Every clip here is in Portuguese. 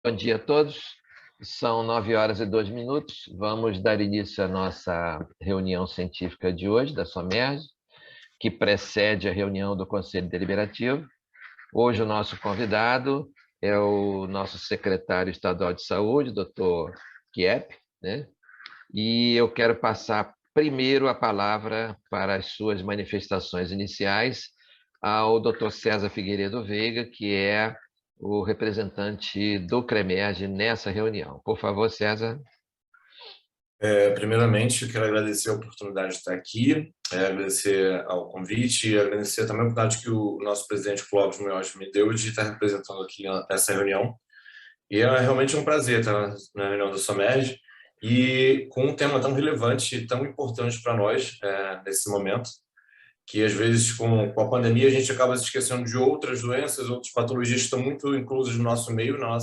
Bom dia a todos. São 9h02. Vamos dar início à nossa reunião científica de hoje, da SOMERG, que precede a reunião do Conselho Deliberativo. Hoje o nosso convidado é o nosso secretário estadual de saúde, Dr. Kiep, né? E eu quero passar primeiro a palavra para as suas manifestações iniciais ao Dr. César Figueiredo Veiga, que é o representante do CREMERG nessa reunião. Por favor, César. Primeiramente, eu quero agradecer a oportunidade de estar aqui, agradecer ao convite e agradecer também a oportunidade que o nosso presidente Clóvis Munhoz me deu de estar representando aqui essa reunião. E é realmente um prazer estar na reunião do SOMERG e com um tema tão relevante e tão importante para nós nesse momento, que às vezes com a pandemia a gente acaba se esquecendo de outras doenças, outras patologias que estão muito inclusas no nosso meio, na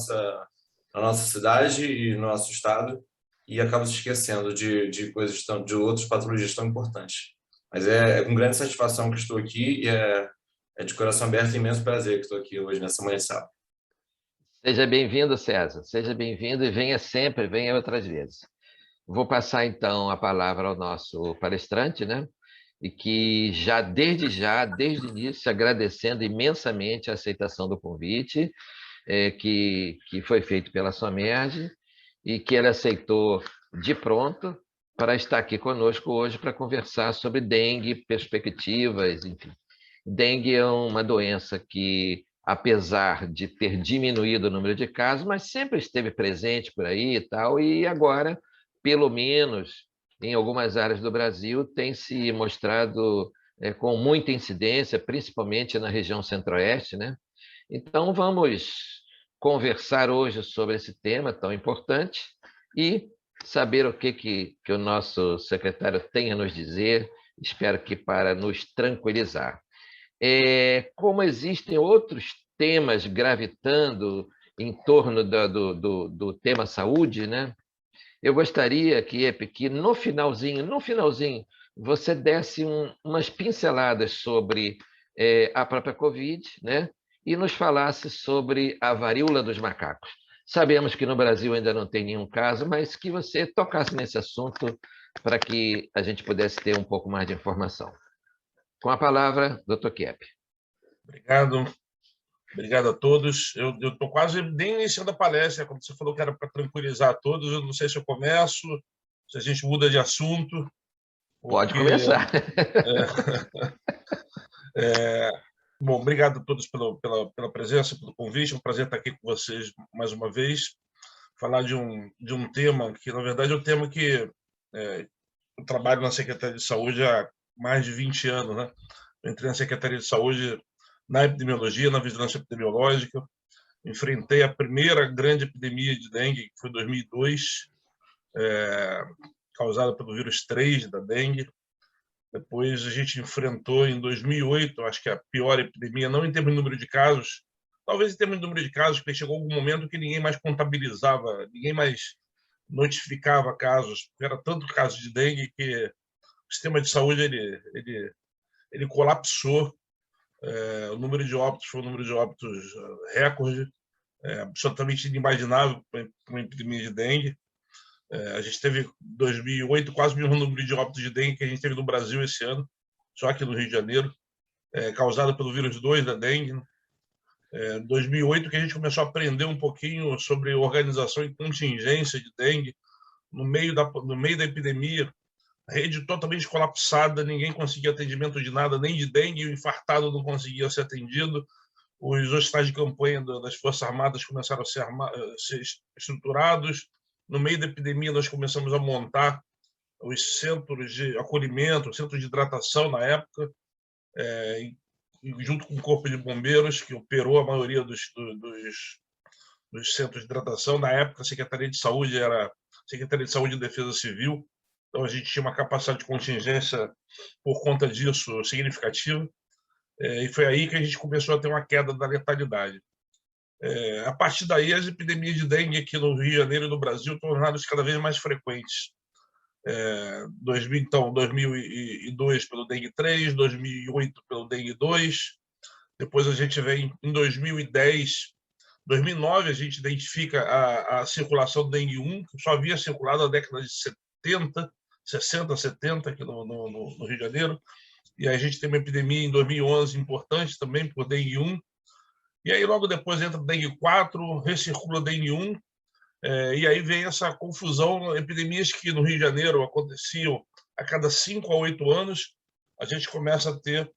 nossa cidade e no nosso estado, e acaba se esquecendo de coisas de outras patologias tão importantes. Mas é com grande satisfação que estou aqui e é de coração aberto e imenso prazer que estou aqui hoje nessa manhã de sábado. Seja bem-vindo, César. Seja bem-vindo e venha sempre, venha outras vezes. Vou passar, então, a palavra ao nosso palestrante, né? E que desde o início, agradecendo imensamente a aceitação do convite que foi feito pela SOMERG e que ele aceitou de pronto para estar aqui conosco hoje para conversar sobre dengue, perspectivas, enfim. Dengue é uma doença que, apesar de ter diminuído o número de casos, mas sempre esteve presente por aí e tal, e agora, pelo menos em algumas áreas do Brasil, tem se mostrado com muita incidência, principalmente na região centro-oeste, né? Então, vamos conversar hoje sobre esse tema tão importante e saber o que o nosso secretário tem a nos dizer, espero que para nos tranquilizar. Como existem outros temas gravitando em torno do tema saúde, né? Eu gostaria que no finalzinho, você desse umas pinceladas sobre a própria Covid, né? E nos falasse sobre a varíola dos macacos. Sabemos que no Brasil ainda não tem nenhum caso, mas que você tocasse nesse assunto para que a gente pudesse ter um pouco mais de informação. Com a palavra, Dr. Kiep. Obrigado a todos. Eu estou quase nem iniciando a palestra, como você falou que era para tranquilizar todos. Eu não sei se eu começo, se a gente muda de assunto. Pode começar. Bom, obrigado a todos pela presença, pelo convite. É um prazer estar aqui com vocês mais uma vez. Falar de um tema que, na verdade, é um tema que eu trabalho na Secretaria de Saúde há mais de 20 anos, né? Eu entrei na Secretaria de Saúde na epidemiologia, na vigilância epidemiológica. Enfrentei a primeira grande epidemia de dengue, que foi em 2002, causada pelo vírus 3 da dengue. Depois a gente enfrentou em 2008, acho que a pior epidemia, não em termos de número de casos, talvez em termos de número de casos, porque chegou algum momento que ninguém mais contabilizava, ninguém mais notificava casos, porque era tanto caso de dengue que o sistema de saúde ele colapsou. O número de óbitos foi um número de óbitos recorde, absolutamente inimaginável para uma epidemia de dengue. A gente teve, em 2008, quase o mesmo número de óbitos de dengue que a gente teve no Brasil esse ano, só aqui no Rio de Janeiro, causado pelo vírus 2 da dengue. Em 2008 que a gente começou a aprender um pouquinho sobre organização e contingência de dengue no meio da epidemia. A rede totalmente colapsada, ninguém conseguia atendimento de nada, nem de dengue, o infartado não conseguia ser atendido. Os hospitais de campanha das Forças Armadas começaram a ser estruturados. No meio da epidemia, nós começamos a montar os centros de acolhimento, centros de hidratação na época, junto com o Corpo de Bombeiros, que operou a maioria dos centros de hidratação. Na época, a Secretaria de Saúde era Secretaria de Saúde e Defesa Civil, então a gente tinha uma capacidade de contingência por conta disso significativa, e foi aí que a gente começou a ter uma queda da letalidade. A partir daí, as epidemias de dengue aqui no Rio de Janeiro e no Brasil tornaram-se cada vez mais frequentes. 2002 pelo dengue 3, 2008 pelo dengue 2, depois a gente vem em 2010 2009, a gente identifica a circulação do dengue 1, que só havia circulado na década de 70, 60, 70, aqui no Rio de Janeiro. E aí a gente tem uma epidemia em 2011 importante também por dengue 1. E aí logo depois entra o dengue 4, recircula o dengue 1, e aí vem essa confusão, epidemias que no Rio de Janeiro aconteciam a cada 5 a 8 anos, a gente começa a ter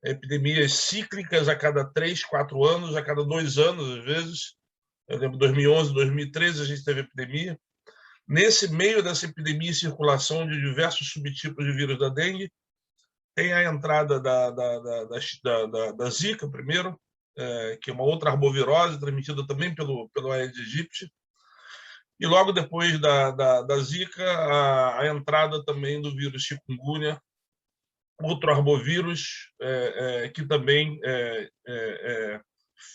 epidemias cíclicas a cada 3, 4 anos, a cada 2 anos, às vezes. Eu lembro, 2011, 2013, a gente teve epidemia. Nesse meio dessa epidemia e circulação de diversos subtipos de vírus da dengue, tem a entrada da Zika, primeiro, que é uma outra arbovirose transmitida também pelo Aedes aegypti. E logo depois da Zika, a entrada também do vírus chikungunya, outro arbovírus, que também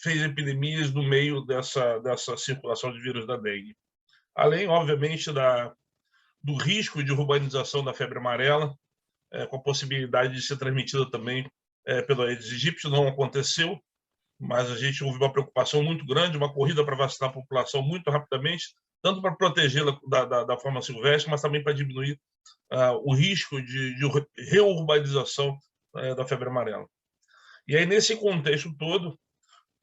fez epidemias no meio dessa circulação de vírus da dengue. Além, obviamente, do risco de urbanização da febre amarela, com a possibilidade de ser transmitida também pelo Aedes aegypti. Não aconteceu, mas a gente houve uma preocupação muito grande, uma corrida para vacinar a população muito rapidamente, tanto para protegê-la da forma silvestre, mas também para diminuir o risco de reurbanização da febre amarela. E aí, nesse contexto todo,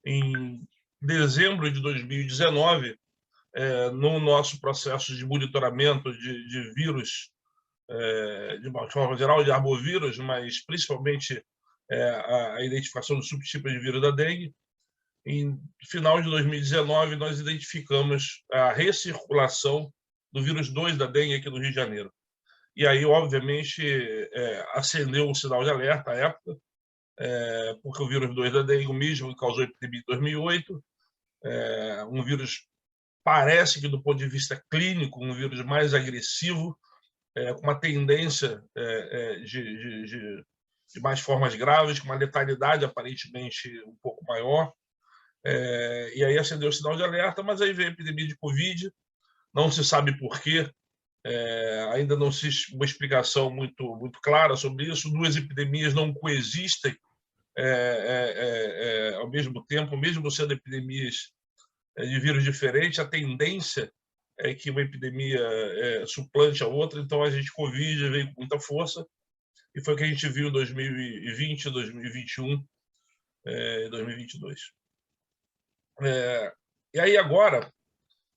em dezembro de 2019, no nosso processo de monitoramento de vírus, de uma forma geral, de arbovírus, mas principalmente a identificação do subtipo de vírus da dengue, em final de 2019, nós identificamos a recirculação do vírus 2 da dengue aqui no Rio de Janeiro. E aí, obviamente, acendeu o sinal de alerta à época, porque o vírus 2 da dengue, o mesmo que causou a epidemia em 2008, um vírus, parece que do ponto de vista clínico, um vírus mais agressivo, com uma tendência de mais formas graves, com uma letalidade aparentemente um pouco maior. E aí acendeu o sinal de alerta, mas aí veio a epidemia de Covid, não se sabe por quê, ainda não existe uma explicação muito clara sobre isso. Duas epidemias não coexistem ao mesmo tempo, mesmo sendo epidemias de vírus diferentes, a tendência é que uma epidemia suplante a outra. Então, a gente, Covid veio com muita força, e foi o que a gente viu em 2020, 2021 e 2022. E aí, agora,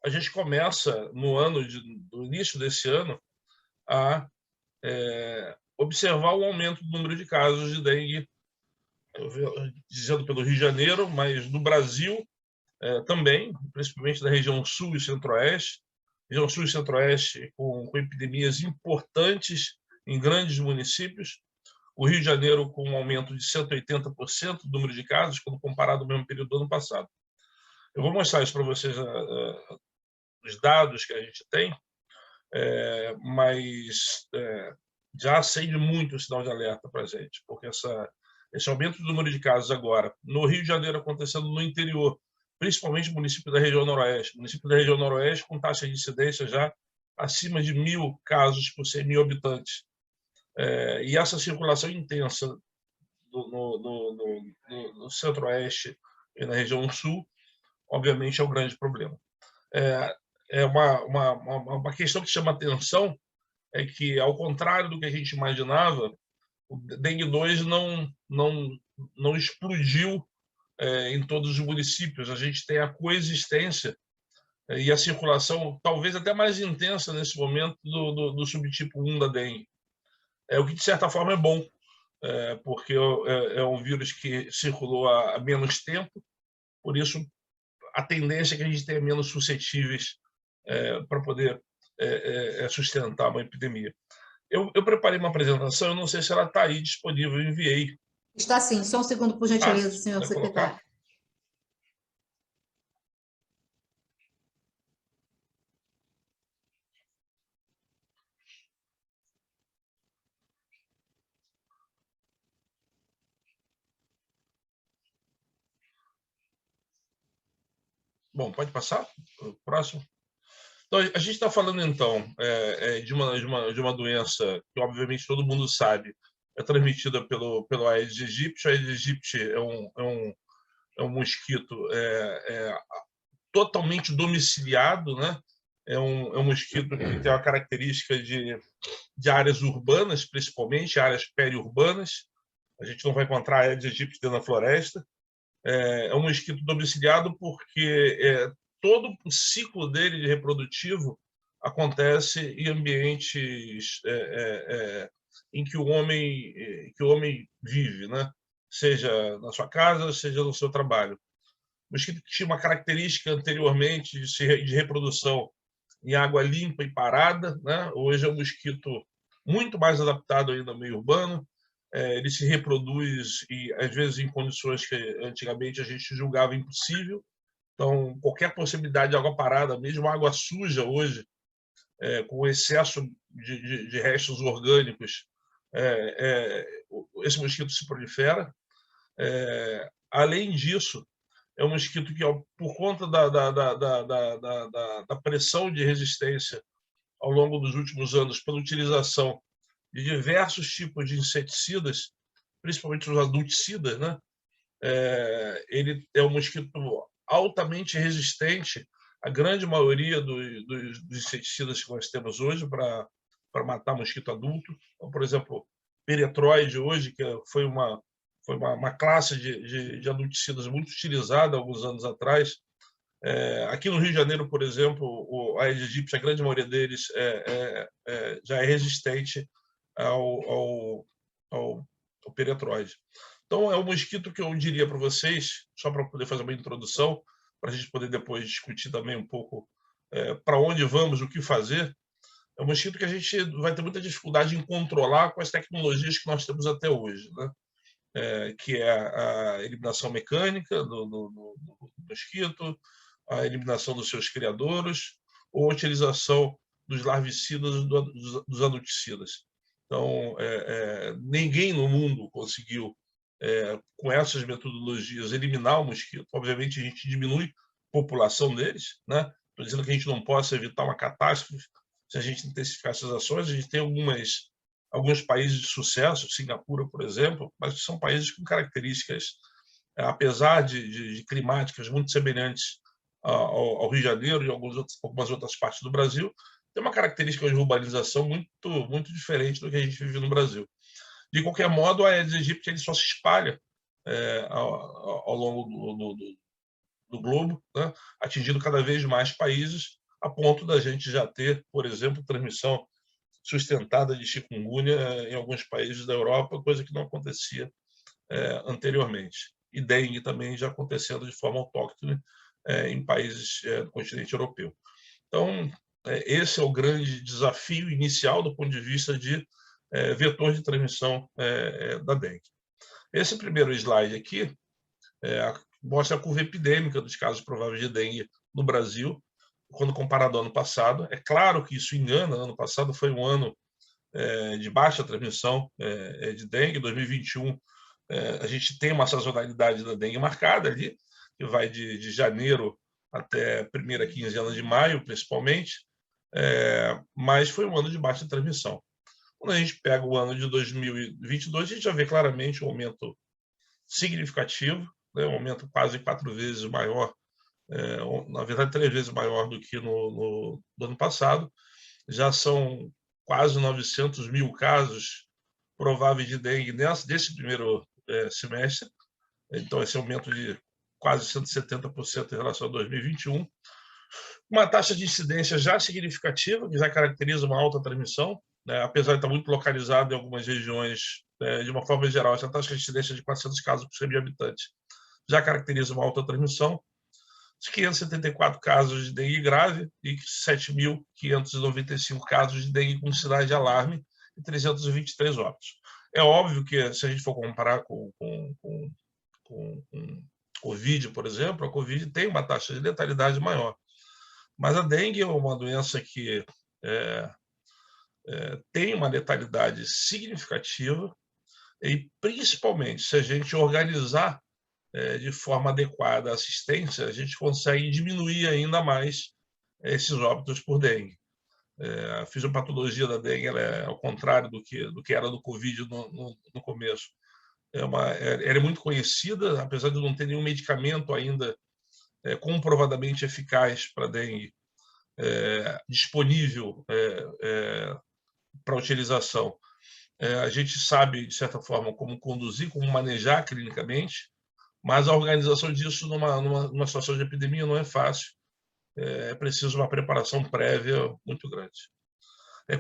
a gente começa, no início desse ano, a observar o aumento do número de casos de dengue, dizendo pelo Rio de Janeiro, mas no Brasil também, principalmente da região sul e centro-oeste. Região sul e centro-oeste com epidemias importantes em grandes municípios. O Rio de Janeiro com um aumento de 180% do número de casos, quando comparado ao mesmo período do ano passado. Eu vou mostrar isso para vocês, os dados que a gente tem, mas já acende muito o sinal de alerta para a gente, porque esse aumento do número de casos agora, no Rio de Janeiro acontecendo no interior, principalmente município da região noroeste. Município da região noroeste com taxa de incidência já acima de 1.000 casos por 100.000 habitantes. E essa circulação intensa no centro-oeste e na região sul, obviamente, é um grande problema. Uma questão que chama atenção é que, ao contrário do que a gente imaginava, o dengue 2 não explodiu em todos os municípios. A gente tem a coexistência e a circulação talvez até mais intensa nesse momento do subtipo 1 da dengue. O que, de certa forma, é bom, porque é um vírus que circulou há menos tempo, por isso a tendência é que a gente tenha menos suscetíveis para poder sustentar uma epidemia. Eu preparei uma apresentação, eu não sei se ela está aí disponível, eu enviei. Está sim, só um segundo, por gentileza, senhor secretário. Bom, pode passar? Próximo. Então, a gente está falando, então, de uma doença que, obviamente, todo mundo sabe, é transmitida pelo Aedes aegypti. O Aedes aegypti é um mosquito totalmente domiciliado, né? É um mosquito que tem uma característica de áreas urbanas, principalmente áreas periurbanas. A gente não vai encontrar Aedes aegypti dentro da floresta. É um mosquito domiciliado porque todo o ciclo dele de reprodutivo acontece em ambientes em que o homem vive, né? Seja na sua casa, seja no seu trabalho. O mosquito que tinha uma característica anteriormente de reprodução em água limpa e parada, né? Hoje é um mosquito muito mais adaptado ainda ao meio urbano. Ele se reproduz e às vezes em condições que antigamente a gente julgava impossível. Então, qualquer possibilidade de água parada, mesmo água suja hoje, com excesso de restos orgânicos, esse mosquito se prolifera. Além disso, é um mosquito que, por conta da pressão de resistência ao longo dos últimos anos pela utilização de diversos tipos de inseticidas, principalmente os adulticidas, né? Ele é um mosquito altamente resistente à grande maioria dos inseticidas que nós temos hoje para matar mosquito adulto. Então, por exemplo, peretroide hoje, que foi uma classe de adulticidas muito utilizada alguns anos atrás. Aqui no Rio de Janeiro, por exemplo, o Aedes aegypti, a grande maioria deles já é resistente ao peretroide. Então, é um mosquito que eu diria para vocês, só para poder fazer uma introdução, para a gente poder depois discutir também um pouco para onde vamos, o que fazer. É um mosquito que a gente vai ter muita dificuldade em controlar com as tecnologias que nós temos até hoje, né? Que é a eliminação mecânica do mosquito, a eliminação dos seus criadouros, ou a utilização dos larvicidas, dos adulticidas. Então, ninguém no mundo conseguiu, com essas metodologias, eliminar o mosquito. Obviamente, a gente diminui a população deles, né? Estou dizendo que a gente não possa evitar uma catástrofe se a gente intensificar essas ações. A gente tem alguns países de sucesso, Singapura, por exemplo, mas são países com características, apesar de climáticas muito semelhantes ao Rio de Janeiro e algumas outras partes do Brasil, tem uma característica de urbanização muito diferente do que a gente vive no Brasil. De qualquer modo, a Aedes aegypti ele só se espalha ao longo do globo, né, atingindo cada vez mais países, a ponto da gente já ter, por exemplo, transmissão sustentada de chikungunya em alguns países da Europa, coisa que não acontecia anteriormente. E dengue também já acontecendo de forma autóctone em países do continente europeu. Então, esse é o grande desafio inicial do ponto de vista de vetor de transmissão da dengue. Esse primeiro slide aqui mostra a curva epidêmica dos casos prováveis de dengue no Brasil, quando comparado ao ano passado. É claro que isso engana. Ano passado foi um ano de baixa transmissão de dengue. Em 2021, a gente tem uma sazonalidade da dengue marcada ali, que vai de janeiro até a primeira quinzena de maio, principalmente, mas foi um ano de baixa transmissão. Quando a gente pega o ano de 2022, a gente já vê claramente um aumento significativo, né, um aumento quase 4 vezes maior, na verdade 3 vezes maior do que no ano passado. Já são quase 900 mil casos prováveis de dengue desse primeiro semestre. Então, esse aumento de quase 170% em relação a 2021. Uma taxa de incidência já significativa, que já caracteriza uma alta transmissão, né? Apesar de estar muito localizado em algumas regiões, de uma forma geral, essa taxa de incidência de 400 casos por 100 mil habitantes já caracteriza uma alta transmissão. 574 casos de dengue grave e 7.595 casos de dengue com sinais de alarme e 323 óbitos. É óbvio que, se a gente for comparar com Covid, por exemplo, a Covid tem uma taxa de letalidade maior. Mas a dengue é uma doença que tem uma letalidade significativa e, principalmente, se a gente organizar de forma adequada a assistência, a gente consegue diminuir ainda mais esses óbitos por dengue. A fisiopatologia da dengue ela é ao contrário do que era do Covid no começo. Ela é muito conhecida, apesar de não ter nenhum medicamento ainda comprovadamente eficaz para dengue, disponível para utilização. A gente sabe, de certa forma, como conduzir, como manejar clinicamente, mas a organização disso numa situação de epidemia não é fácil. É preciso uma preparação prévia muito grande.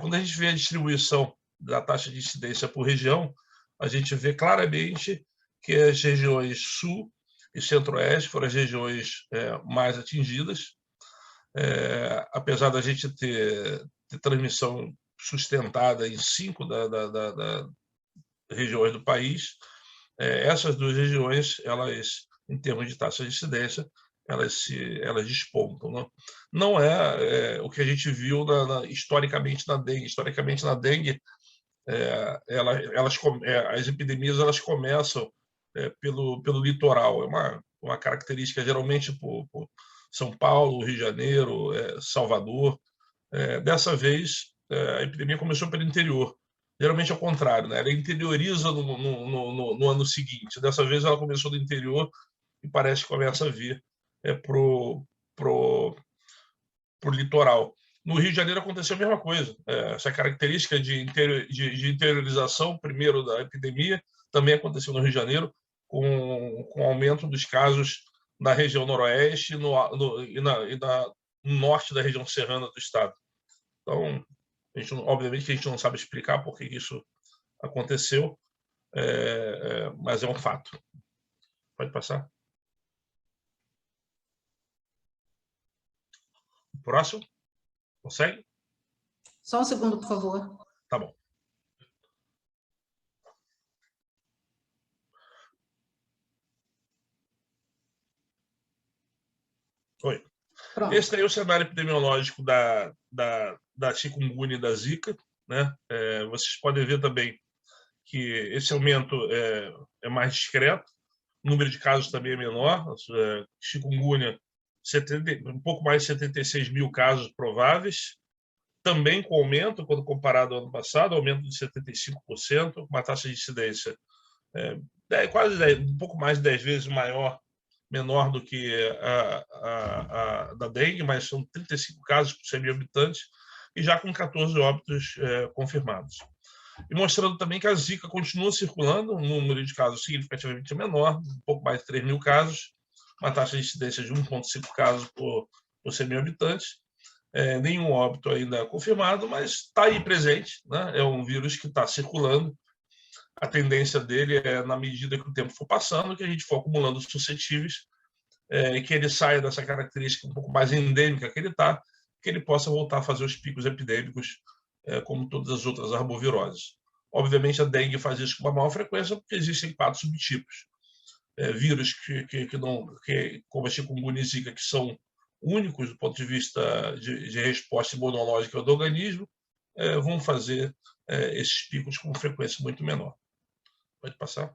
Quando a gente vê a distribuição da taxa de incidência por região, a gente vê claramente que as regiões sul e centro-oeste foram as regiões mais atingidas. Apesar da gente ter transmissão sustentada em 5 das regiões do país, essas 2 regiões, elas, em termos de taxa de incidência, elas despontam. Não é o que a gente viu historicamente na dengue. Historicamente, na dengue, as epidemias elas começam pelo litoral. É uma característica, geralmente, por São Paulo, Rio de Janeiro, Salvador. Dessa vez, a epidemia começou pelo interior. Geralmente é o contrário, né? Ela interioriza no ano seguinte. Dessa vez ela começou do interior e parece que começa a vir pro litoral. No Rio de Janeiro aconteceu a mesma coisa. Essa característica de interiorização, primeiro, da epidemia, também aconteceu no Rio de Janeiro, com o aumento dos casos na região noroeste e no norte da região serrana do estado. Então, obviamente que a gente não sabe explicar por que isso aconteceu, mas é um fato. Pode passar. Próximo. Consegue? Só um segundo, por favor. Tá bom. Oi. Pronto. Esse aí é o cenário epidemiológico da chikungunya e da zika, né? Vocês podem ver também que esse aumento é mais discreto, o número de casos também é menor. Chikungunya, um pouco mais de 76 mil casos prováveis, também com aumento, quando comparado ao ano passado, aumento de 75%, uma taxa de incidência um pouco mais de 10 vezes menor do que a da dengue, mas são 35 casos por 100 mil habitantes, e já com 14 óbitos confirmados. E mostrando também que a zika continua circulando, um número de casos significativamente menor, um pouco mais de 3 mil casos, uma taxa de incidência de 1,5 casos por 100 mil habitantes. Nenhum óbito ainda confirmado, mas está aí presente, né? É um vírus que está circulando. A tendência dele na medida que o tempo for passando, que a gente for acumulando suscetíveis, que ele saia dessa característica um pouco mais endêmica que ele está, que ele possa voltar a fazer os picos epidêmicos, como todas as outras arboviroses. Obviamente, a dengue faz isso com uma maior frequência, porque existem 4 subtipos. Vírus como a chikungunya e zika, que são únicos do ponto de vista de resposta imunológica do organismo, vão fazer esses picos com frequência muito menor. Pode passar.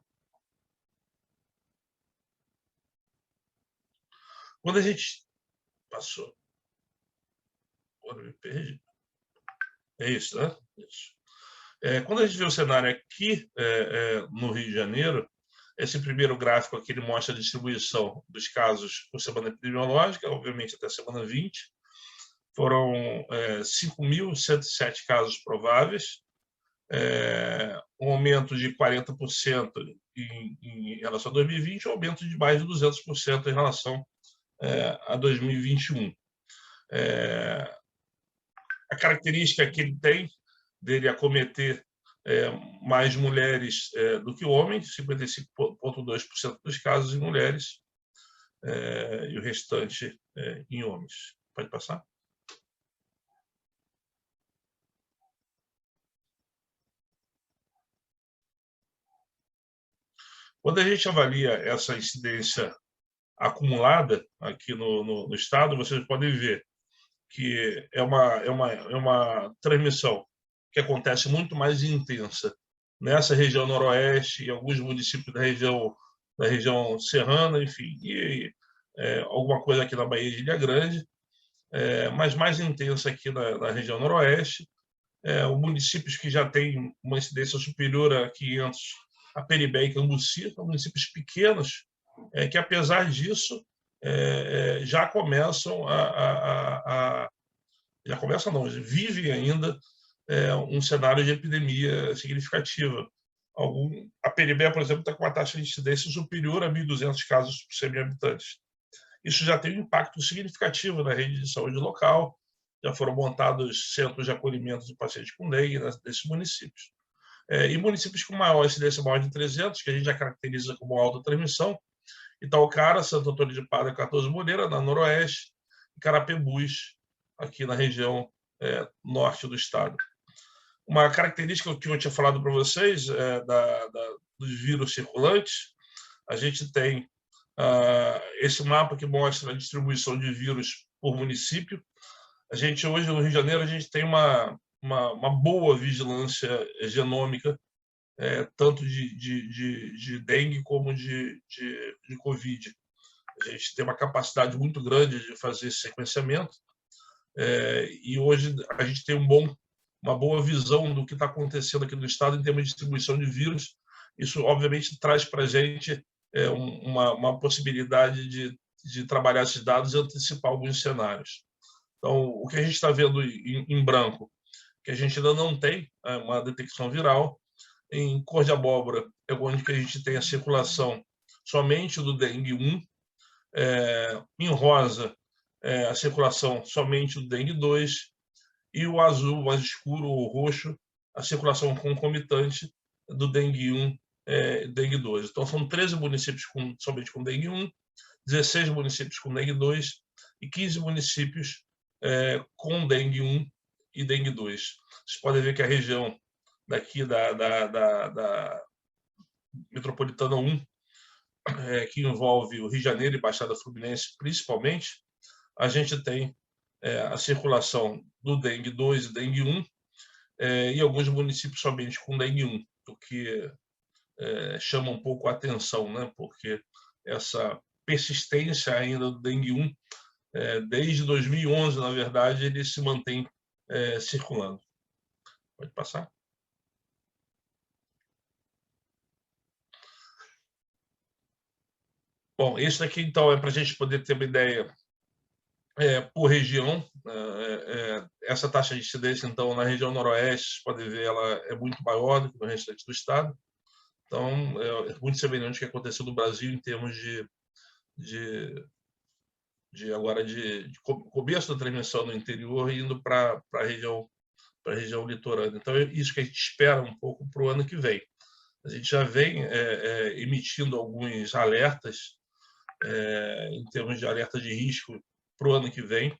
Quando a gente passou, agora me perdi. É isso, né? Isso. Quando a gente vê o cenário aqui no Rio de Janeiro, esse primeiro gráfico aqui ele mostra a distribuição dos casos por semana epidemiológica, obviamente até a semana 20. Foram 5.107 casos prováveis, um aumento de 40% em relação a 2020, um aumento de mais de 200% em relação a 2021. A característica que ele tem dele acometer mais mulheres do que homens, 55,2% dos casos em mulheres, e o restante em homens. Pode passar? Quando a gente avalia essa incidência acumulada aqui no estado, vocês podem ver que é uma transmissão que acontece muito mais intensa nessa região noroeste, em alguns municípios da região serrana, enfim, e alguma coisa aqui na Baía de Ilha Grande, mas mais intensa aqui na região noroeste. Os municípios que já têm uma incidência superior a 500, a Peribé e Cambuci, são municípios pequenos, que apesar disso já começam já começam não, vivem ainda um cenário de epidemia significativa. A Peribé, por exemplo, está com uma taxa de incidência superior a 1.200 casos por 100 mil habitantes. Isso já tem um impacto significativo na rede de saúde local, já foram montados centros de acolhimento de pacientes com dengue nesses municípios. E municípios com maior incidência, maior de 300, que a gente já caracteriza como alta transmissão, Itaocara, Santo Antônio de Padre, 14 Moreira, na Noroeste, e Carapebus, aqui na região norte do estado. Uma característica que eu tinha falado para vocês dos vírus circulantes, a gente tem esse mapa que mostra a distribuição de vírus por município. A gente hoje, no Rio de Janeiro, a gente tem uma boa vigilância genômica, tanto de dengue como de Covid. A gente tem uma capacidade muito grande de fazer esse sequenciamento, e hoje a gente tem uma boa visão do que está acontecendo aqui no estado em termos de distribuição de vírus. Isso, obviamente, traz para a gente uma possibilidade de trabalhar esses dados e antecipar alguns cenários. Então, o que a gente está vendo em branco, que a gente ainda não tem uma detecção viral. Em cor de abóbora é onde que a gente tem a circulação somente do dengue 1. Em rosa, a circulação somente do dengue 2. E o azul mais escuro, o roxo, a circulação concomitante do dengue 1 e dengue 2. Então, são 13 municípios somente com dengue 1, 16 municípios com dengue 2 e 15 municípios com dengue 1 e dengue 2. Vocês podem ver que a região daqui da Metropolitana 1, que envolve o Rio de Janeiro e Baixada Fluminense principalmente, a gente tem a circulação do dengue 2 e dengue 1, e alguns municípios somente com dengue 1, o que chama um pouco a atenção, né? Porque essa persistência ainda do dengue 1, desde 2011, na verdade, ele se mantém circulando. Pode passar. Bom, esse daqui, então, é para a gente poder ter uma ideia por região. Essa taxa de incidência, então, na região noroeste, vocês podem ver, ela é muito maior do que no restante do estado. Então, é muito semelhante ao que aconteceu no Brasil em termos de começo da transmissão no interior e indo para a região litorânea. Então, é isso que a gente espera um pouco para o ano que vem. A gente já vem emitindo alguns alertas, em termos de alerta de risco para o ano que vem.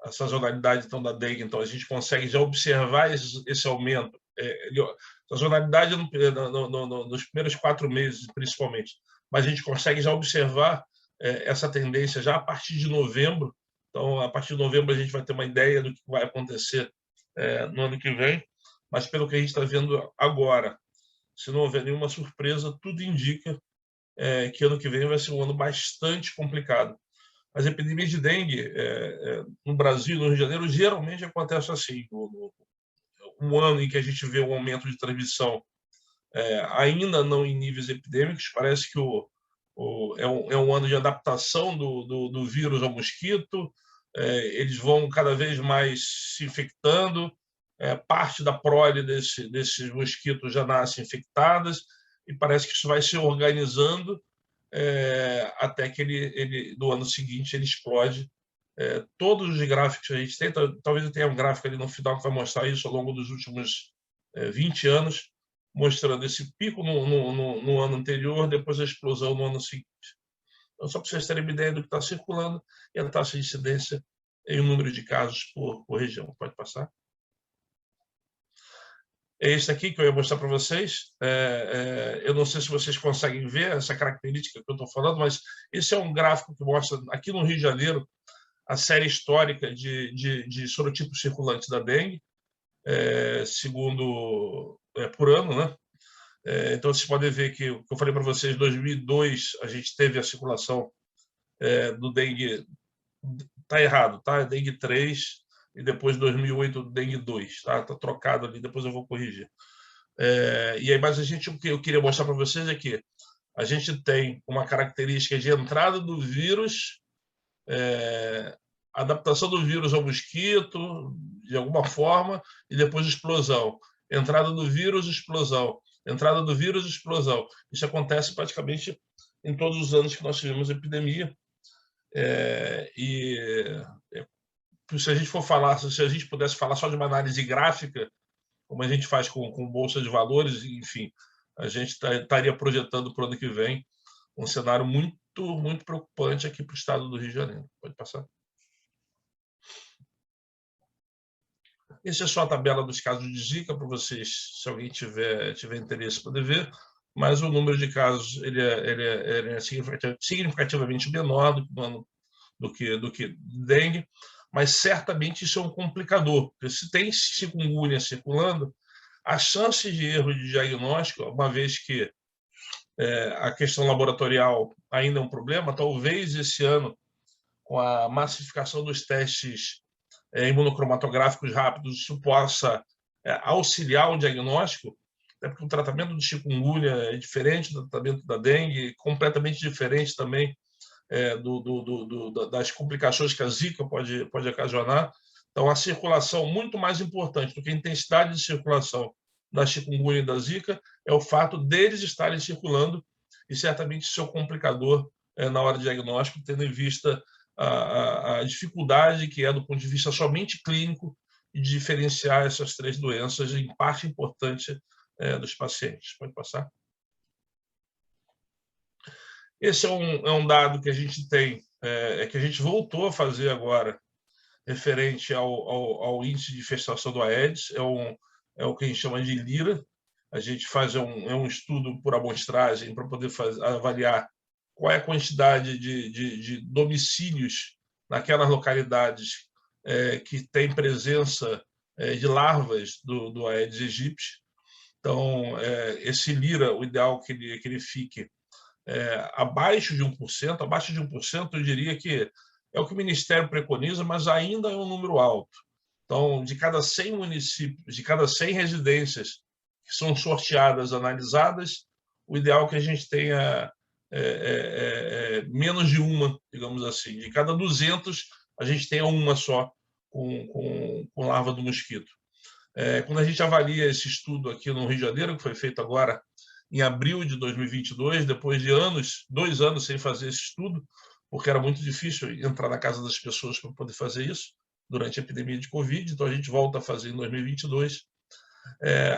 A sazonalidade então, da dengue, então, a gente consegue já observar esse aumento. A sazonalidade nos primeiros 4 meses, principalmente, mas a gente consegue já observar essa tendência já a partir de novembro. Então, a partir de novembro, a gente vai ter uma ideia do que vai acontecer no ano que vem, mas pelo que a gente está vendo agora, se não houver nenhuma surpresa, tudo indica que ano que vem vai ser um ano bastante complicado. As epidemias de dengue no Brasil, no Rio de Janeiro, geralmente acontecem assim. Um ano em que a gente vê um aumento de transmissão ainda não em níveis epidêmicos, parece que é um ano de adaptação do vírus ao mosquito, eles vão cada vez mais se infectando, parte da prole desses mosquitos já nasce infectadas, e parece que isso vai se organizando até que no ano seguinte ele explode. Todos os gráficos que a gente tem, talvez eu tenha um gráfico ali no final que vai mostrar isso ao longo dos últimos 20 anos, mostrando esse pico no ano anterior, depois a explosão no ano seguinte. Então, só para vocês terem uma ideia do que está circulando e a taxa de incidência e o número de casos por região. Pode passar. É esse aqui que eu ia mostrar para vocês. Eu não sei se vocês conseguem ver essa característica que eu estou falando, mas esse é um gráfico que mostra, aqui no Rio de Janeiro, a série histórica de sorotipos circulantes da dengue, segundo por ano, né? Então, vocês podem ver que o que eu falei para vocês, em 2002, a gente teve a circulação do dengue, está errado, tá? Dengue 3, e depois, em 2008, dengue 2, tá? Está trocado ali, depois eu vou corrigir. E aí, mas o que eu queria mostrar para vocês é que a gente tem uma característica de entrada do vírus, adaptação do vírus ao mosquito, de alguma forma, e depois explosão. Entrada do vírus, explosão. Entrada do vírus, explosão. Isso acontece praticamente em todos os anos que nós tivemos epidemia. Se a gente for falar, se a gente pudesse falar só de uma análise gráfica, como a gente faz com bolsa de valores, enfim, a gente estaria projetando para o ano que vem um cenário muito preocupante aqui para o estado do Rio de Janeiro. Pode passar. Essa é só a tabela dos casos de Zika, para vocês, se alguém tiver interesse, poder ver, mas o número de casos ele é significativamente menor do que dengue, mas certamente isso é um complicador, porque se tem chikungunya circulando, a chance de erro de diagnóstico, uma vez que a questão laboratorial ainda é um problema, talvez esse ano, com a massificação dos testes imunocromatográficos rápidos, isso possa auxiliar o diagnóstico, até porque o tratamento de chikungunya é diferente do tratamento da dengue, completamente diferente também das complicações que a Zika pode ocasionar. Então, a circulação, muito mais importante do que a intensidade de circulação da chikungunya e da Zika, é o fato deles estarem circulando, e certamente isso é um complicador na hora de diagnóstico, tendo em vista a dificuldade que é, do ponto de vista somente clínico, de diferenciar essas três doenças em parte importante dos pacientes. Pode passar. Esse é um dado que a gente tem, que a gente voltou a fazer agora, referente ao índice de infestação do Aedes, é o que a gente chama de LIRA. A gente faz um estudo por amostragem para poder avaliar qual é a quantidade de domicílios naquelas localidades que tem presença de larvas do Aedes aegypti. Então, esse LIRA, o ideal que ele fique abaixo de 1%, abaixo de 1%, eu diria que é o que o Ministério preconiza, mas ainda é um número alto. Então, de cada 100 municípios, de cada 100 residências que são sorteadas, analisadas, o ideal é que a gente tenha menos de uma, digamos assim. De cada 200, a gente tenha uma só com larva do mosquito. Quando a gente avalia esse estudo aqui no Rio de Janeiro, que foi feito agora em abril de 2022, depois de 2 anos sem fazer esse estudo, porque era muito difícil entrar na casa das pessoas para poder fazer isso durante a epidemia de Covid, então a gente volta a fazer em 2022.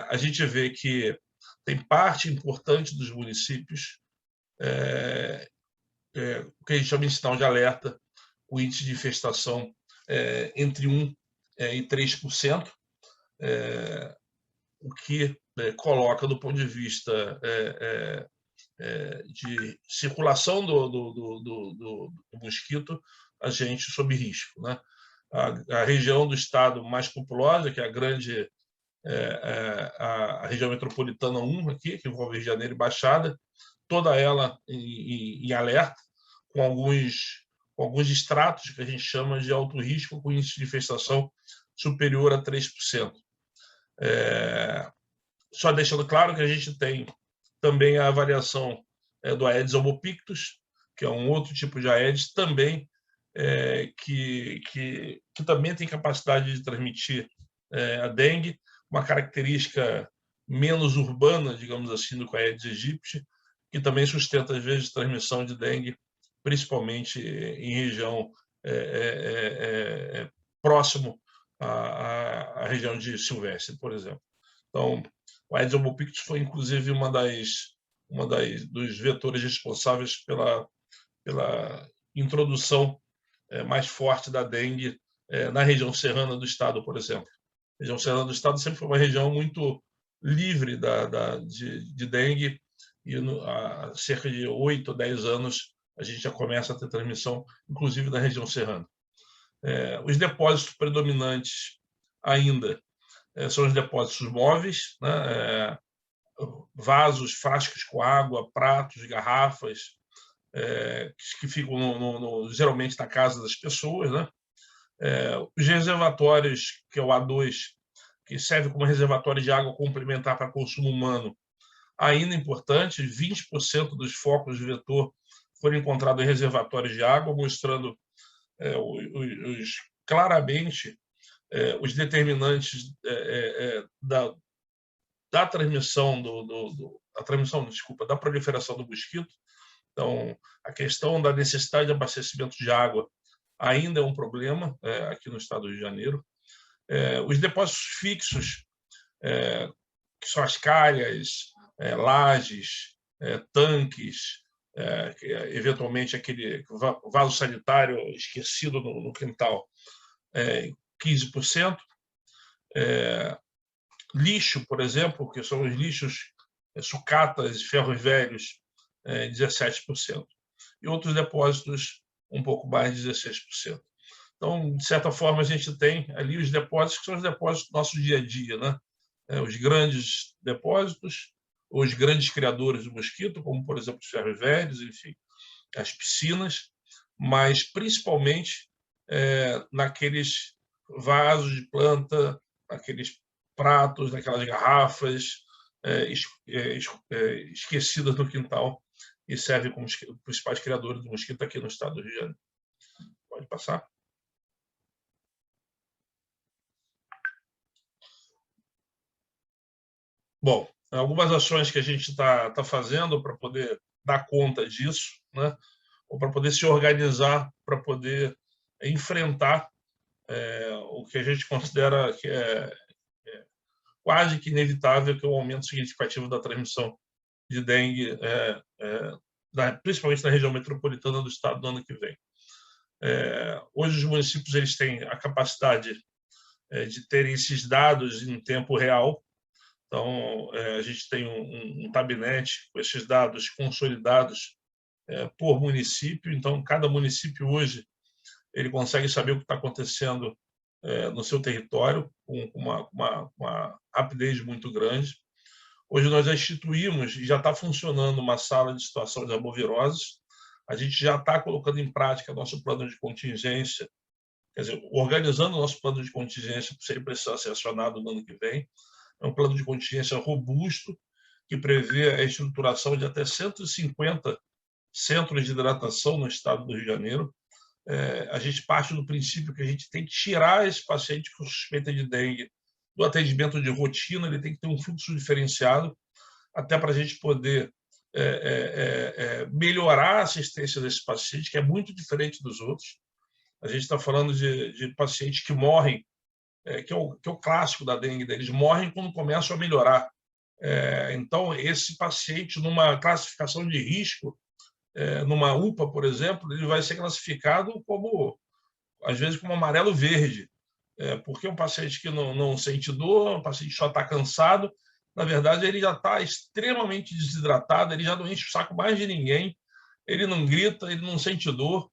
A gente vê que tem parte importante dos municípios o que a gente chama de sinal de alerta, o índice de infestação entre 1% e 3%, o que coloca, do ponto de vista de circulação do mosquito, a gente sob risco, né? A região do estado mais populosa, que é a região metropolitana 1 aqui, que envolve Rio de Janeiro e Baixada, toda ela em alerta, com alguns estratos que a gente chama de alto risco, com índice de infestação superior a 3%. Só deixando claro que a gente tem também a avaliação do Aedes albopictus, que é um outro tipo de Aedes também, que também tem capacidade de transmitir a dengue, uma característica menos urbana, digamos assim, do Aedes aegypti, que também sustenta, às vezes, transmissão de dengue, principalmente em região próximo à região de Silvestre, por exemplo. Então, o Aedes albopictus foi, inclusive, dos vetores responsáveis pela introdução mais forte da dengue na região serrana do estado, por exemplo. A região serrana do estado sempre foi uma região muito livre de dengue, e há cerca de 8 ou 10 anos a gente já começa a ter transmissão, inclusive na região serrana. Os depósitos predominantes ainda são os depósitos móveis, né? Vasos, frascos com água, pratos, garrafas, que ficam geralmente na casa das pessoas, né? Os reservatórios, que é o A2, que serve como reservatório de água complementar para consumo humano, ainda importantes. 20% dos focos de vetor foram encontrados em reservatórios de água, mostrando claramente os determinantes da transmissão da proliferação do mosquito. Então, a questão da necessidade de abastecimento de água ainda é um problema aqui no estado do Rio de Janeiro. Os depósitos fixos, que são as calhas, lajes, tanques, eventualmente aquele vaso sanitário esquecido no quintal, 15%. Lixo, por exemplo, que são os lixos sucatas e ferros velhos, 17%. E outros depósitos, um pouco mais, 16%. Então, de certa forma, a gente tem ali os depósitos, que são os depósitos do nosso dia a dia, né? Os grandes depósitos, os grandes criadores de mosquito, como, por exemplo, os ferros velhos, enfim, as piscinas, mas principalmente naqueles vasos de planta, naqueles pratos, naquelas garrafas esquecidas no quintal e servem como os principais criadores de mosquito aqui no estado do Rio de Janeiro. Pode passar. Bom, algumas ações que a gente está fazendo para poder dar conta disso, né? Ou para poder se organizar, para poder enfrentar o que a gente considera que é quase que inevitável, que é o aumento significativo da transmissão de dengue, principalmente na região metropolitana do estado no ano que vem. Hoje os municípios eles têm a capacidade de terem esses dados em tempo real. Então, a gente tem um tabinete com esses dados consolidados por município. Então, cada município hoje ele consegue saber o que está acontecendo no seu território com uma rapidez muito grande. Hoje nós já instituímos e já está funcionando uma sala de situação de arboviroses. A gente já está colocando em prática nosso plano de contingência, quer dizer, organizando o nosso plano de contingência se ele precisar ser acionado no ano que vem. É um plano de contingência robusto que prevê a estruturação de até 150 centros de hidratação no estado do Rio de Janeiro. A gente parte do princípio que a gente tem que tirar esse paciente com suspeita de dengue do atendimento de rotina, ele tem que ter um fluxo diferenciado, até para a gente poder melhorar a assistência desse paciente, que é muito diferente dos outros. A gente está falando de pacientes que morrem, que é o clássico da dengue, eles morrem quando começam a melhorar. Então, esse paciente, numa classificação de risco, numa UPA, por exemplo, ele vai ser classificado como, às vezes, como amarelo-verde, porque um paciente que não sente dor, um paciente que só está cansado, na verdade, ele já está extremamente desidratado, ele já não enche o saco mais de ninguém, ele não grita, ele não sente dor.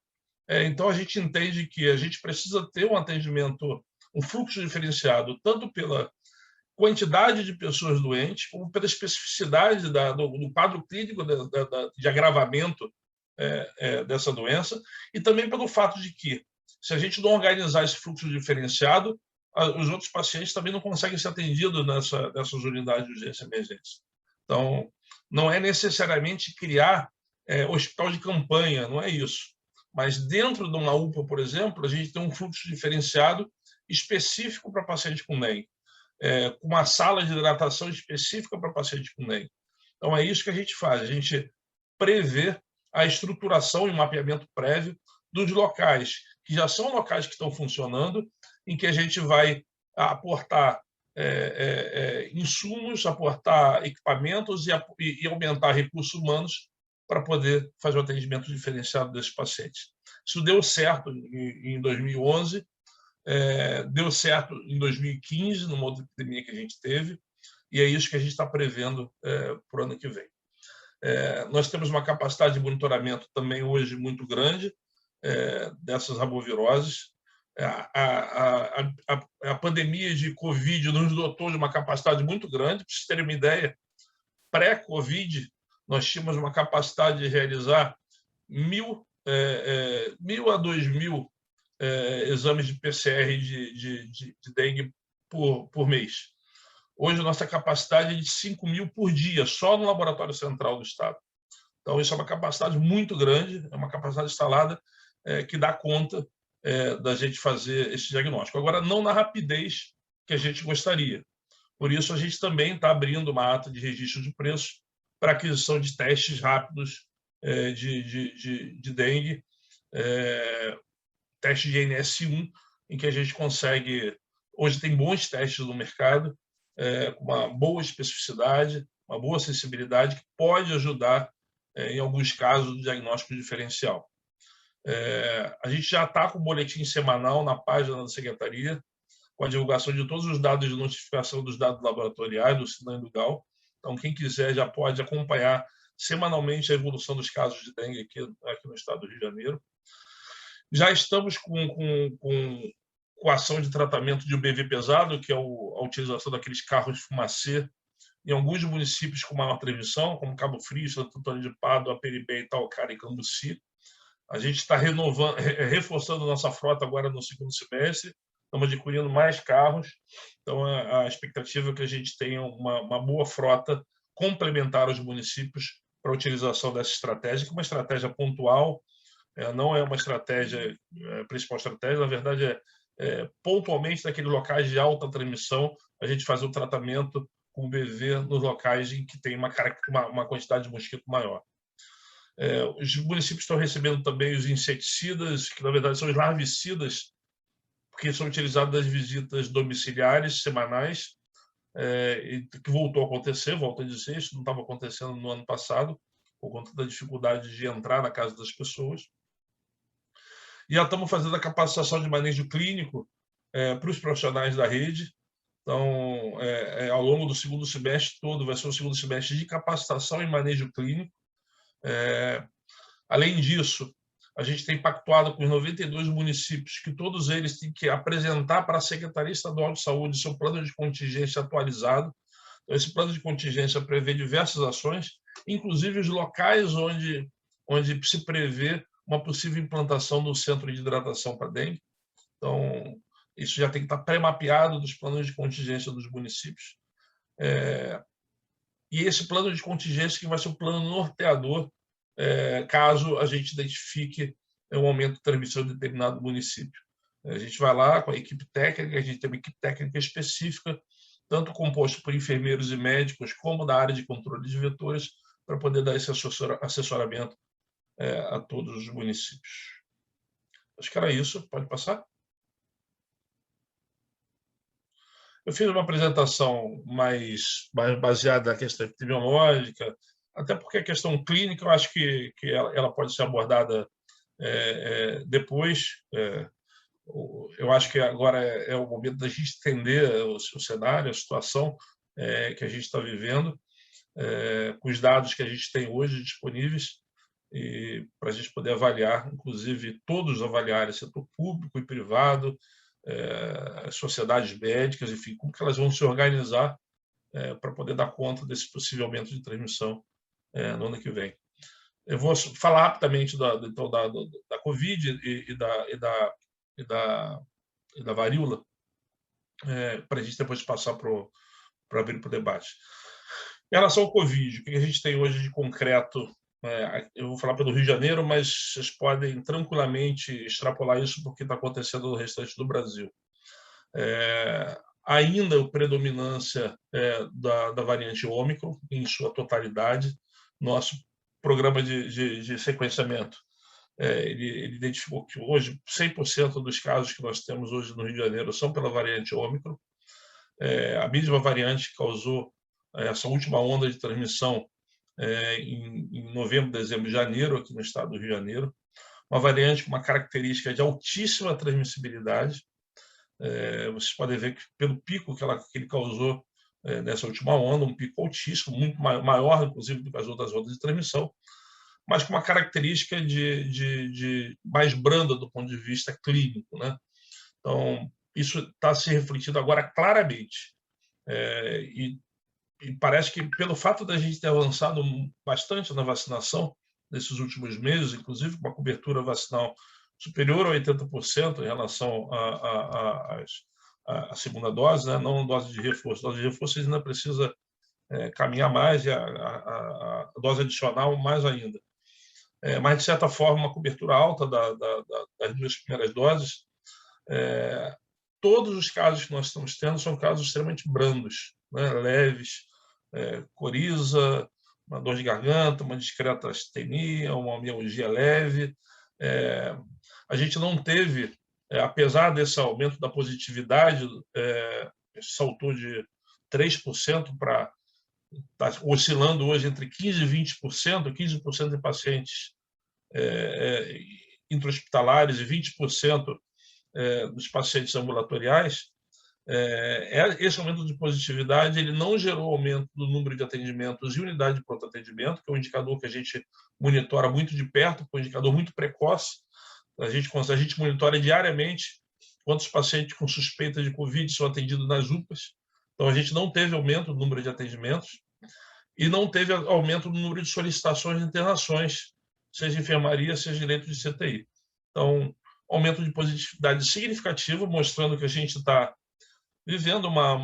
Então, a gente entende que a gente precisa ter um atendimento, um fluxo diferenciado, tanto pela quantidade de pessoas doentes, como pela especificidade do quadro clínico de agravamento dessa doença, e também pelo fato de que, se a gente não organizar esse fluxo diferenciado, os outros pacientes também não conseguem ser atendidos nessas unidades de urgência e emergência. Então, não é necessariamente criar hospital de campanha, não é isso. Mas dentro de uma UPA, por exemplo, a gente tem um fluxo diferenciado específico para paciente com dengue, com uma sala de hidratação específica para paciente com dengue. Então, é isso que a gente faz. A gente prevê a estruturação e mapeamento prévio dos locais, que já são locais que estão funcionando, em que a gente vai aportar insumos, aportar equipamentos e aumentar recursos humanos para poder fazer o atendimento diferenciado desses pacientes. Isso deu certo em 2011, deu certo em 2015, numa outra epidemia que a gente teve, e é isso que a gente está prevendo para o ano que vem. Nós temos uma capacidade de monitoramento também hoje muito grande dessas arboviroses. A pandemia de Covid nos dotou de uma capacidade muito grande. Para vocês terem uma ideia, pré-Covid, nós tínhamos uma capacidade de realizar 1.000 a 2.000 exames de PCR de dengue por mês. Hoje, a nossa capacidade é de 5.000 por dia, só no Laboratório Central do Estado. Então, isso é uma capacidade muito grande, é uma capacidade instalada que dá conta da gente fazer esse diagnóstico. Agora, não na rapidez que a gente gostaria. Por isso, a gente também está abrindo uma ata de registro de preços para aquisição de testes rápidos de dengue, teste de NS1, em que a gente consegue... Hoje tem bons testes no mercado, com uma boa especificidade, uma boa sensibilidade, que pode ajudar, em alguns casos, no diagnóstico diferencial. A gente já está com o boletim semanal na página da Secretaria, com a divulgação de todos os dados de notificação dos dados laboratoriais, do SINAM e do GAL. Então, quem quiser já pode acompanhar semanalmente a evolução dos casos de dengue aqui no estado do Rio de Janeiro. Já estamos com a ação de tratamento de UBV pesado, que é a utilização daqueles carros de fumacê, em alguns municípios com maior transmissão, como Cabo Frio, Santo Antônio de Pádua, Peribé, Itaucara e Cambuci. A gente está reforçando nossa frota agora no segundo semestre, estamos adquirindo mais carros, então a expectativa é que a gente tenha uma boa frota complementar aos municípios para a utilização dessa estratégia, que é uma estratégia pontual, não é uma estratégia, principal estratégia, na verdade pontualmente naqueles locais de alta transmissão, a gente faz o tratamento com o BV nos locais em que tem uma quantidade de mosquito maior. Os municípios estão recebendo também os inseticidas, que na verdade são os larvicidas, que são utilizados nas visitas domiciliares semanais, que voltou a acontecer, volto a dizer, isso não estava acontecendo no ano passado, por conta da dificuldade de entrar na casa das pessoas. E já estamos fazendo a capacitação de manejo clínico para os profissionais da rede. Então, ao longo do segundo semestre todo, vai ser um segundo semestre de capacitação em manejo clínico. Além disso, a gente tem pactuado com os 92 municípios, que todos eles têm que apresentar para a Secretaria Estadual de Saúde seu plano de contingência atualizado. Então, esse plano de contingência prevê diversas ações, inclusive os locais onde se prevê uma possível implantação do centro de hidratação para dengue. Então, isso já tem que estar pré-mapeado dos planos de contingência dos municípios. E esse plano de contingência que vai ser o plano norteador, caso a gente identifique um aumento de transmissão de determinado município. A gente vai lá com a equipe técnica, a gente tem uma equipe técnica específica, tanto composta por enfermeiros e médicos, como da área de controle de vetores, para poder dar esse assessoramento a todos os municípios. Acho que era isso. Pode passar? Eu fiz uma apresentação mais baseada na questão epidemiológica, até porque a questão clínica eu acho que ela pode ser abordada depois. Eu acho que agora é o momento da gente entender o cenário, a situação que a gente está vivendo, com os dados que a gente tem hoje disponíveis, e para a gente poder avaliar, inclusive todos avaliarem, setor público e privado, as sociedades médicas, enfim, como que elas vão se organizar para poder dar conta desse possível aumento de transmissão no ano que vem. Eu vou falar rapidamente da Covid e da varíola, para a gente depois passar para abrir para o debate. Em relação ao Covid, o que a gente tem hoje de concreto? Eu vou falar pelo Rio de Janeiro, mas vocês podem tranquilamente extrapolar isso porque está acontecendo no restante do Brasil. Ainda a predominância da variante Ômicron, em sua totalidade. Nosso programa de sequenciamento, ele identificou que hoje 100% dos casos que nós temos hoje no Rio de Janeiro são pela variante Ômicron. A mesma variante que causou essa última onda de transmissão em novembro, dezembro e janeiro, aqui no estado do Rio de Janeiro. Uma variante com uma característica de altíssima transmissibilidade. Vocês podem ver que, pelo pico que ele causou nessa última onda, um pico altíssimo, muito maior, inclusive, do que as outras ondas de transmissão, mas com uma característica de mais branda do ponto de vista clínico, né? Então, isso está se refletindo agora claramente. E parece que, pelo fato da gente ter avançado bastante na vacinação nesses últimos meses, inclusive com uma cobertura vacinal superior a 80% em relação a segunda dose, né? Não dose de reforço. Dose de reforço ainda precisa caminhar mais e a dose adicional mais ainda. Mas, de certa forma, uma cobertura alta das 2 primeiras doses. Todos os casos que nós estamos tendo são casos extremamente brandos, né? Leves, coriza, uma dor de garganta, uma discreta astenia, uma mialgia leve. A gente não teve, apesar desse aumento da positividade, saltou de 3% para está oscilando hoje entre 15% e 20%, 15% de pacientes intra-hospitalares e 20% dos pacientes ambulatoriais. Esse aumento de positividade ele não gerou aumento do número de atendimentos e unidade de pronto atendimento, que é um indicador que a gente monitora muito de perto, um indicador muito precoce. A gente monitora diariamente quantos pacientes com suspeita de Covid são atendidos nas UPAs. Então, a gente não teve aumento do número de atendimentos e não teve aumento do número de solicitações de internações, seja enfermaria, seja leito de CTI. Então, aumento de positividade significativo, mostrando que a gente está vivendo uma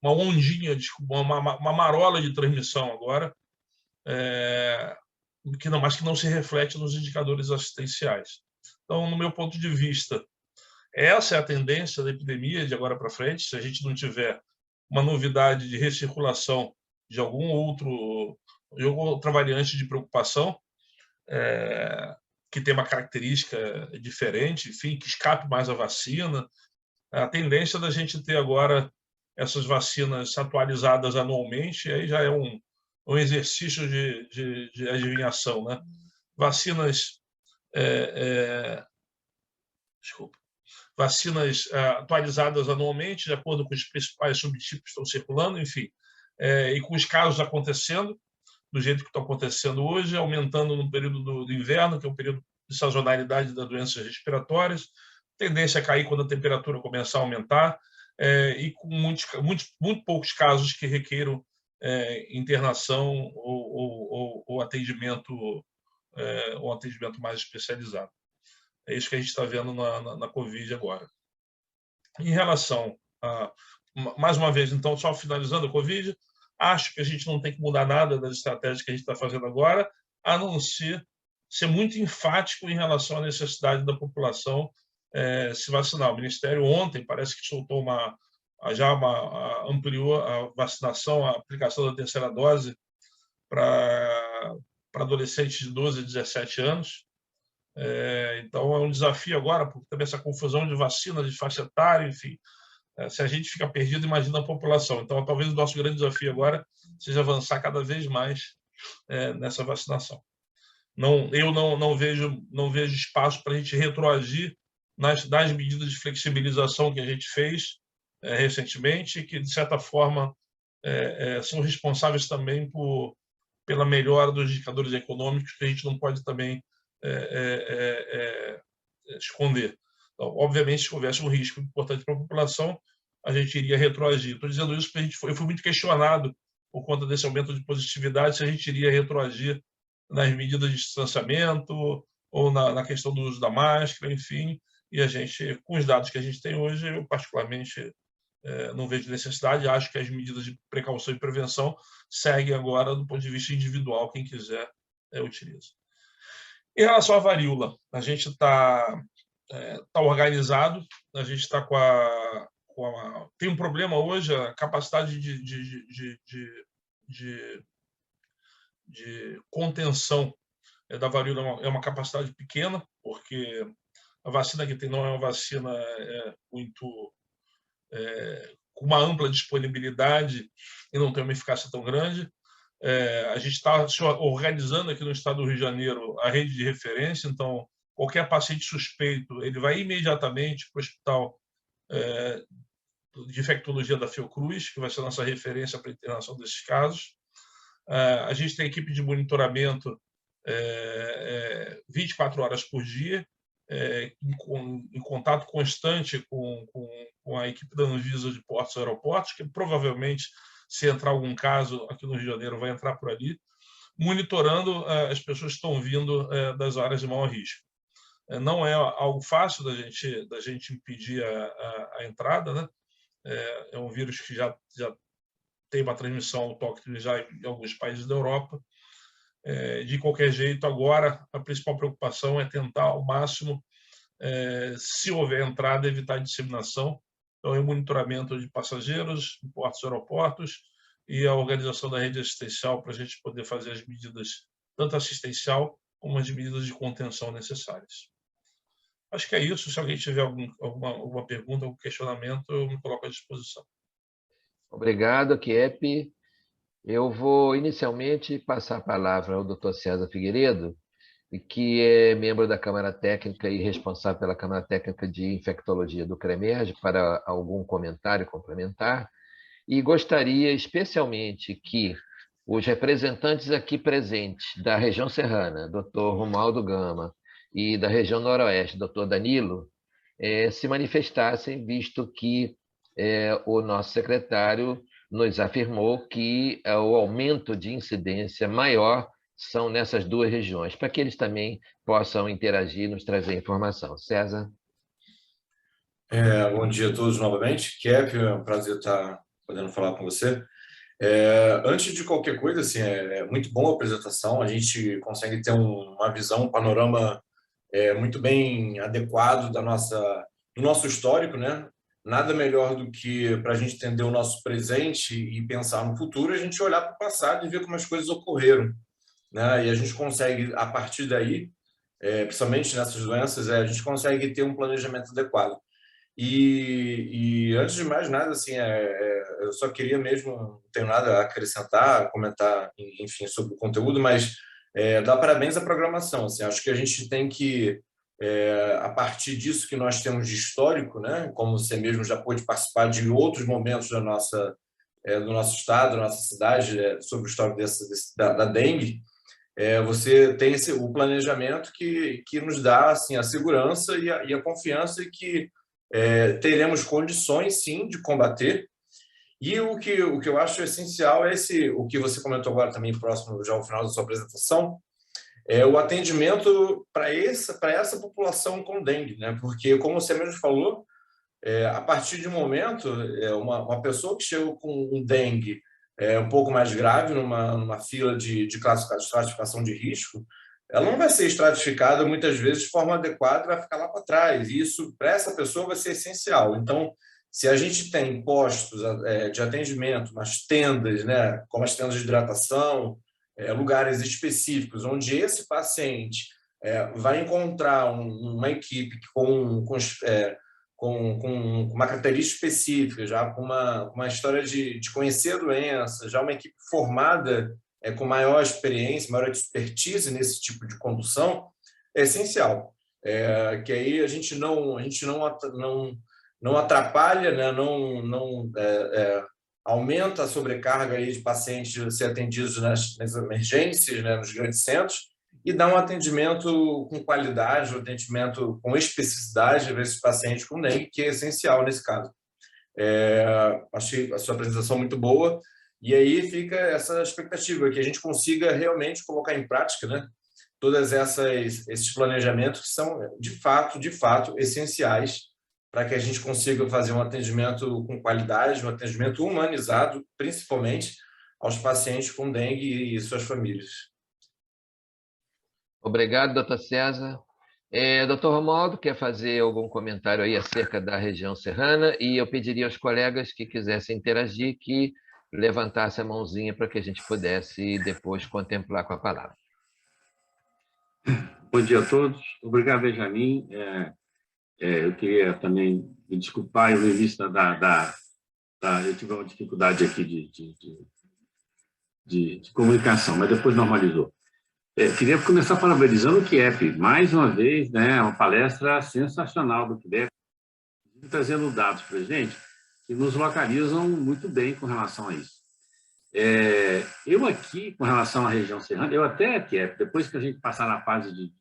ondinha, uma marola de transmissão agora, mas que não se reflete nos indicadores assistenciais. Então, no meu ponto de vista, essa é a tendência da epidemia de agora para frente. Se a gente não tiver uma novidade de recirculação de alguma outra variante de preocupação, que tem uma característica diferente, enfim, que escape mais a vacina, a tendência da gente ter agora essas vacinas atualizadas anualmente, aí já é um exercício de adivinhação, né? Vacinas vacinas atualizadas anualmente, de acordo com os principais subtipos que estão circulando, enfim, e com os casos acontecendo, do jeito que estão acontecendo hoje, aumentando no período do inverno, que é um período de sazonalidade das doenças respiratórias, tendência a cair quando a temperatura começar a aumentar, e com muito poucos casos que requeram internação ou atendimento mais especializado. É isso que a gente está vendo na Covid agora. Em relação a... Mais uma vez, então, só finalizando a Covid, acho que a gente não tem que mudar nada das estratégias que a gente está fazendo agora, a não ser muito enfático em relação à necessidade da população se vacinar. O Ministério ontem parece que soltou ampliou a vacinação, a aplicação da terceira dose para adolescentes de 12 a 17 anos. Então, é um desafio agora, porque também essa confusão de vacina, de faixa etária, enfim. Se a gente fica perdido, imagina a população. Então, talvez o nosso grande desafio agora seja avançar cada vez mais nessa vacinação. Eu não vejo espaço para a gente retroagir nas medidas de flexibilização que a gente fez recentemente, que, de certa forma, são responsáveis também pela melhora dos indicadores econômicos, que a gente não pode também esconder. Então, obviamente, se houvesse um risco importante para a população, a gente iria retroagir. Estou dizendo isso porque eu fui muito questionado por conta desse aumento de positividade, se a gente iria retroagir nas medidas de distanciamento ou na questão do uso da máscara, enfim. E a gente, com os dados que a gente tem hoje, eu particularmente não vejo necessidade. Acho que as medidas de precaução e prevenção seguem agora do ponto de vista individual, quem quiser utiliza. Em relação à varíola, a gente está organizado, a gente está tem um problema hoje, a capacidade de contenção da varíola é uma capacidade pequena, porque a vacina que tem não é uma vacina com uma ampla disponibilidade e não tem uma eficácia tão grande. A gente está organizando aqui no estado do Rio de Janeiro a rede de referência, então qualquer paciente suspeito ele vai imediatamente para o hospital de infectologia da Fiocruz, que vai ser a nossa referência para a internação desses casos. A gente tem equipe de monitoramento 24 horas por dia, em contato constante com a equipe da Anvisa de portos e aeroportos, que provavelmente, se entrar algum caso aqui no Rio de Janeiro, vai entrar por ali, monitorando as pessoas que estão vindo das áreas de maior risco. Não é algo fácil da gente impedir a entrada, né? É um vírus que já tem uma transmissão autóctone já em alguns países da Europa. De qualquer jeito, agora, a principal preocupação é tentar, ao máximo, se houver entrada, evitar a disseminação. Então, o monitoramento de passageiros em portos e aeroportos e a organização da rede assistencial para a gente poder fazer as medidas, tanto assistencial como as medidas de contenção necessárias. Acho que é isso. Se alguém tiver alguma pergunta, algum questionamento, eu me coloco à disposição. Obrigado, Kiep. Eu vou inicialmente passar a palavra ao Dr. César Figueiredo, que é membro da Câmara Técnica e responsável pela Câmara Técnica de Infectologia do CREMERG, para algum comentário complementar. E gostaria especialmente que os representantes aqui presentes da região serrana, Dr. Romualdo Gama, e da região noroeste, Dr. Danilo, se manifestassem, visto que o nosso secretário nos afirmou que o aumento de incidência maior são nessas duas regiões, para que eles também possam interagir e nos trazer informação. César? Bom dia a todos novamente. Kiep, é um prazer estar podendo falar com você. Antes de qualquer coisa, assim, é muito boa a apresentação, a gente consegue ter uma visão, um panorama muito bem adequado do nosso histórico, né? Nada melhor do que para a gente entender o nosso presente e pensar no futuro, a gente olhar para o passado e ver como as coisas ocorreram, né? E a gente consegue, a partir daí, principalmente nessas doenças, a gente consegue ter um planejamento adequado. E antes de mais nada, assim, eu só queria mesmo, não tenho nada a acrescentar, comentar, enfim, sobre o conteúdo, mas dar parabéns à programação. Assim, acho que a gente tem que, a partir disso que nós temos de histórico, né, como você mesmo já pôde participar de outros momentos do nosso estado, da nossa cidade, sobre o histórico da dengue, você tem o planejamento que nos dá assim, a segurança e a confiança e que teremos condições, sim, de combater. E o que eu acho essencial é o que você comentou agora também, próximo já ao final da sua apresentação, o atendimento para essa população com dengue, né? Porque, como você mesmo falou, a partir de um momento, uma pessoa que chegou com um dengue um pouco mais grave, numa fila de classificação de risco, ela não vai ser estratificada muitas vezes de forma adequada, vai ficar lá para trás. E isso, para essa pessoa, vai ser essencial. Então, se a gente tem postos de atendimento, umas tendas, né, como as tendas de hidratação, lugares específicos, onde esse paciente vai encontrar uma equipe com uma característica específica, já com uma história de conhecer a doença, já uma equipe formada com maior experiência, maior expertise nesse tipo de condução, é essencial. Que aí a gente não atrapalha, né? não aumenta a sobrecarga aí de pacientes a ser atendidos nas emergências, né? Nos grandes centros, e dá um atendimento com qualidade, um atendimento com especificidade para esses pacientes com dengue, que é essencial nesse caso. Achei a sua apresentação muito boa, e aí fica essa expectativa, que a gente consiga realmente colocar em prática, né, todos esses planejamentos que são, de fato, essenciais para que a gente consiga fazer um atendimento com qualidade, um atendimento humanizado, principalmente aos pacientes com dengue e suas famílias. Obrigado, doutor César. Doutor Romualdo, quer fazer algum comentário aí acerca da região serrana? E eu pediria aos colegas que quisessem interagir que levantasse a mãozinha para que a gente pudesse depois contemplar com a palavra. Bom dia a todos. Obrigado, Benjamin. Eu queria também me desculpar, eu no início eu tive uma dificuldade aqui de comunicação, mas depois normalizou. Queria começar parabenizando o Kiep, mais uma vez, né, uma palestra sensacional do Kiep, trazendo dados para a gente que nos localizam muito bem com relação a isso. Eu aqui, com relação à região serrana, eu até, Kiep, depois que a gente passar na fase de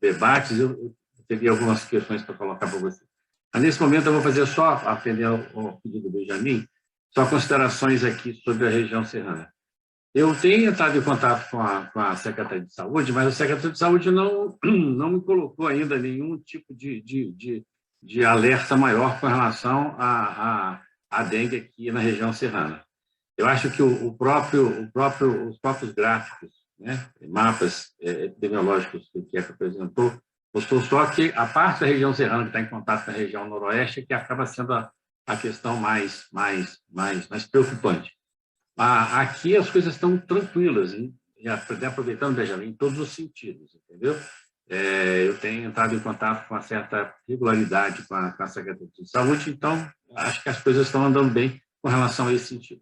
debates, eu teria algumas questões para colocar para você. Mas, nesse momento, eu vou fazer só, atender ao pedido do Benjamin, só considerações aqui sobre a região serrana. Eu tenho entrado em contato com a Secretaria de Saúde, mas a Secretaria de Saúde não me colocou ainda nenhum tipo de alerta maior com relação à dengue aqui na região serrana. Eu acho que os próprios gráficos, né, mapas epidemiológicos que o Kiepe apresentou, mostrou só que a parte da região serrana que está em contato com a região noroeste é que acaba sendo a questão mais preocupante. Aqui as coisas estão tranquilas, hein? E aproveitando, Benjamin, em todos os sentidos, entendeu? Eu tenho entrado em contato com uma certa regularidade com a Secretaria de Saúde, então acho que as coisas estão andando bem com relação a esse sentido.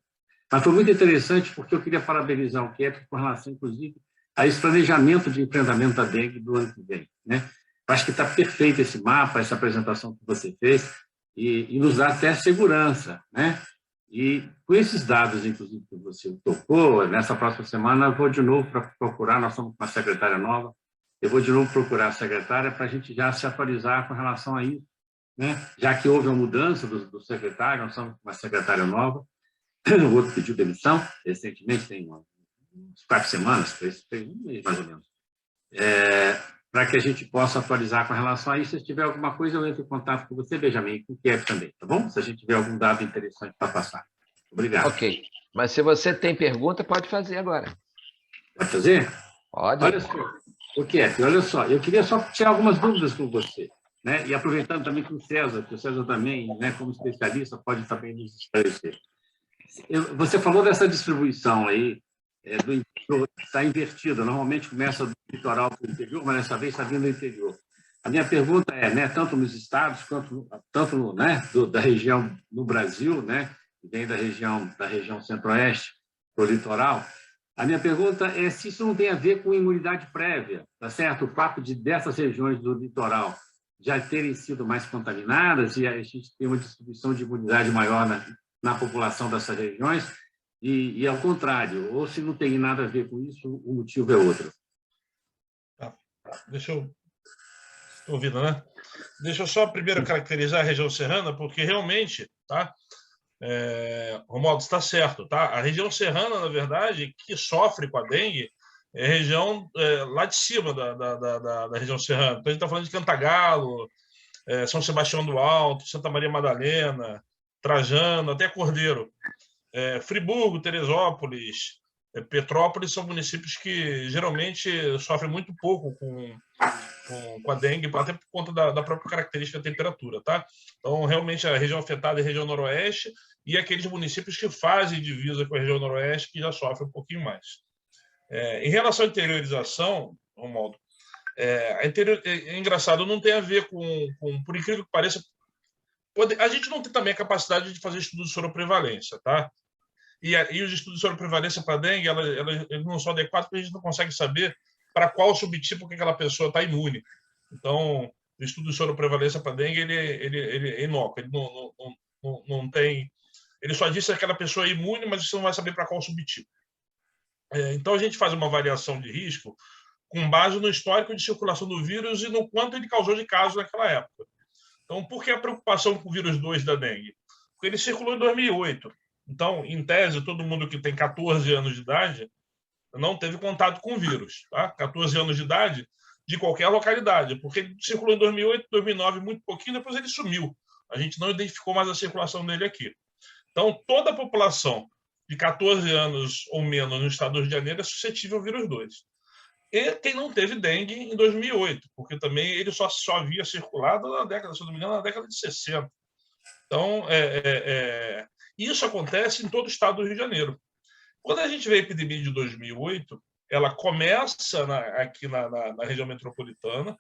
Mas foi muito interessante porque eu queria parabenizar o Kiepe com relação, inclusive, a esse planejamento de enfrentamento da dengue do ano que vem, né? Acho que está perfeito esse mapa, essa apresentação que você fez, e nos dá até segurança, né? E com esses dados, inclusive, que você tocou, nessa próxima semana eu vou de novo para procurar, nós estamos com uma secretária nova, eu vou de novo procurar a secretária para a gente já se atualizar com relação a isso, né? Já que houve uma mudança do secretário, nós estamos com uma secretária nova, o outro pediu demissão, recentemente, tem umas 4 semanas, 3 meses mais ou menos, para que a gente possa atualizar com relação a isso. Se tiver alguma coisa, eu entro em contato com você, Benjamin, e com o Kiepe também, tá bom? Se a gente tiver algum dado interessante para passar. Obrigado. Ok. Mas se você tem pergunta, pode fazer agora. Pode fazer? Pode. Olha só, o Kiepe, olha só, eu queria só tirar algumas dúvidas com você, né? E aproveitando também com o César, que o César também, né, como especialista, pode também nos esclarecer. Você falou dessa distribuição aí, está invertida. Normalmente começa do litoral para o interior, mas dessa vez está vindo do interior. A minha pergunta é, né, tanto nos estados quanto tanto, né, da região no Brasil, né, que vem da região centro-oeste para o litoral. A minha pergunta é se isso não tem a ver com imunidade prévia, tá certo? O fato dessas regiões do litoral já terem sido mais contaminadas e a gente tem uma distribuição de imunidade maior na população dessas regiões, e ao contrário, ou se não tem nada a ver com isso, o motivo é outro. Deixa eu... Estou ouvindo, né? Deixa eu só primeiro caracterizar a região serrana, porque realmente, tá? Romualdo, está certo, tá? A região serrana, na verdade, que sofre com a dengue, é a região lá de cima da região serrana. Então, a gente está falando de Cantagalo, São Sebastião do Alto, Santa Maria Madalena, Trajano, até Cordeiro. Friburgo, Teresópolis, Petrópolis são municípios que geralmente sofrem muito pouco com a dengue, até por conta da própria característica da temperatura, tá? Então, realmente, a região afetada é a região noroeste e aqueles municípios que fazem divisa com a região noroeste que já sofrem um pouquinho mais. Em relação à interiorização, Romualdo, é engraçado, não tem a ver com, por incrível que pareça, a gente não tem também a capacidade de fazer estudos de soroprevalência, tá? E os estudos de soroprevalência para dengue, eles não são adequados porque a gente não consegue saber para qual subtipo que aquela pessoa está imune. Então, o estudo de soroprevalência para dengue, ele é inócuo, ele não tem... Ele só diz que aquela pessoa é imune, mas você não vai saber para qual subtipo. Então, a gente faz uma avaliação de risco com base no histórico de circulação do vírus e no quanto ele causou de casos naquela época. Então, por que a preocupação com o vírus 2 da dengue? Porque ele circulou em 2008. Então, em tese, todo mundo que tem 14 anos de idade não teve contato com o vírus. Tá? 14 anos de idade de qualquer localidade, porque ele circulou em 2008, 2009, muito pouquinho, depois ele sumiu. A gente não identificou mais a circulação dele aqui. Então, toda a população de 14 anos ou menos no estado do Rio de Janeiro é suscetível ao vírus 2. E quem não teve dengue em 2008, porque também ele só havia circulado na década, se não me engano, na década de 60. Então, isso acontece em todo o estado do Rio de Janeiro. Quando a gente vê a epidemia de 2008, ela começa aqui na região metropolitana,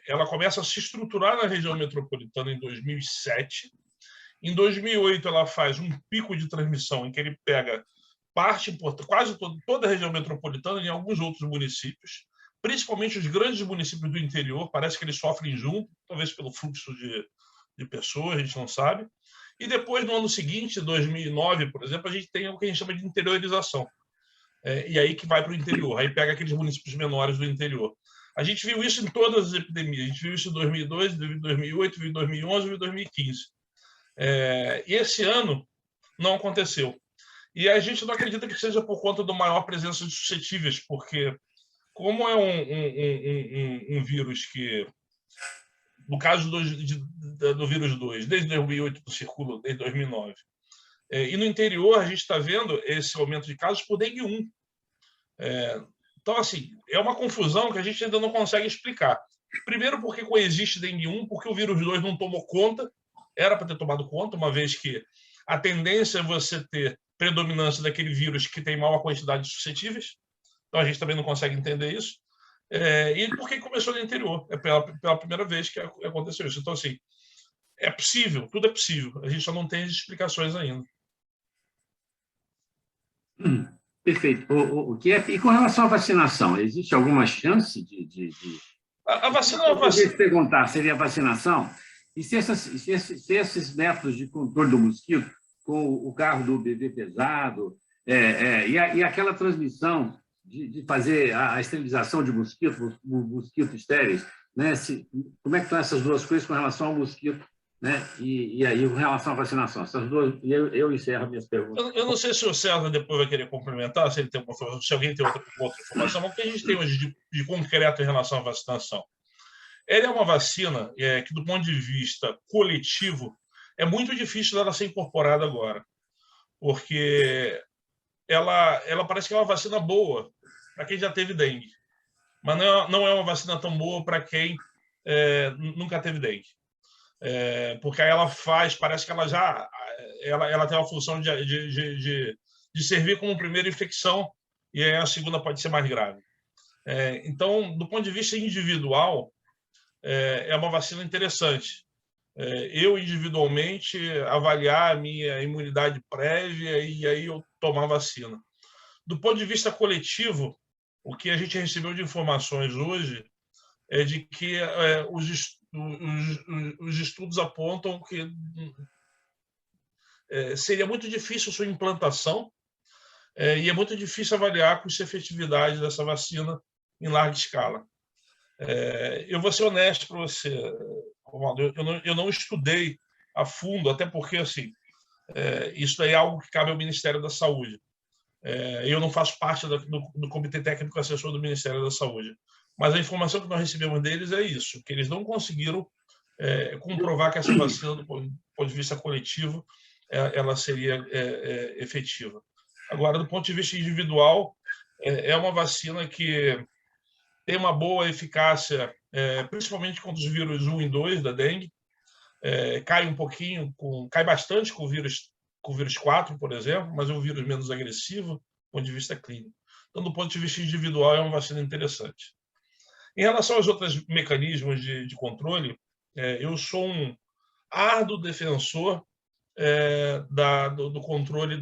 ela começa a se estruturar na região metropolitana em 2007. Em 2008, ela faz um pico de transmissão em que ele pega parte importante, quase toda a região metropolitana e em alguns outros municípios, principalmente os grandes municípios do interior, parece que eles sofrem junto, talvez pelo fluxo de pessoas, a gente não sabe. E depois, no ano seguinte, 2009, por exemplo, a gente tem o que a gente chama de interiorização. E aí que vai para o interior, aí pega aqueles municípios menores do interior. A gente viu isso em todas as epidemias, a gente viu isso em 2002, 2008, viu em 2011, viu em 2015. E esse ano não aconteceu. E a gente não acredita que seja por conta da maior presença de suscetíveis, porque como é um vírus que, no caso do vírus 2, desde 2008 circula, desde 2009, e no interior a gente está vendo esse aumento de casos por dengue 1. Então, assim, é uma confusão que a gente ainda não consegue explicar. Primeiro porque coexiste dengue 1, porque o vírus 2 não tomou conta, era para ter tomado conta, uma vez que a tendência é você ter predominância daquele vírus que tem maior quantidade de suscetíveis. Então, a gente também não consegue entender isso. E porque começou no interior. É pela primeira vez que aconteceu isso. Então, assim, é possível, tudo é possível. A gente só não tem as explicações ainda. Perfeito. E com relação à vacinação, existe alguma chance de... A vacina... Eu queria perguntar, seria a vacinação? E se esses métodos de controle do mosquito, com o carro do bebê pesado, e aquela transmissão de fazer a esterilização de mosquitos estéreis, né? Como é que estão essas duas coisas com relação ao mosquito, né? E aí, com relação à vacinação? Essas duas, e eu encerro minhas perguntas. Eu não sei se o César depois vai querer complementar, se alguém tem outra informação, mas o que a gente tem hoje de concreto em relação à vacinação? Ela é uma vacina que, do ponto de vista coletivo, é muito difícil dela ser incorporada agora, porque ela parece que é uma vacina boa para quem já teve dengue, mas não é uma vacina tão boa para quem nunca teve dengue. Porque aí parece que ela tem uma função de servir como primeira infecção, e aí a segunda pode ser mais grave. Então, do ponto de vista individual, é uma vacina interessante. Eu, individualmente, avaliar a minha imunidade prévia e aí eu tomar a vacina. Do ponto de vista coletivo, o que a gente recebeu de informações hoje é de que os estudos apontam que seria muito difícil sua implantação e é muito difícil avaliar a custo-efetividade dessa vacina em larga escala. Eu vou ser honesto para você, Romualdo, eu não estudei a fundo, até porque assim, isso é algo que cabe ao Ministério da Saúde. Eu não faço parte do Comitê Técnico Assessor do Ministério da Saúde. Mas a informação que nós recebemos deles é isso, que eles não conseguiram comprovar que essa vacina, do ponto de vista coletivo, ela seria efetiva. Agora, do ponto de vista individual, é uma vacina que tem uma boa eficácia, principalmente contra os vírus 1 e 2 da dengue, cai um pouquinho, cai bastante com o vírus 4, por exemplo, mas é um vírus menos agressivo do ponto de vista clínico. Então, do ponto de vista individual, é uma vacina interessante. Em relação aos outros mecanismos de controle, eu sou um árduo defensor do controle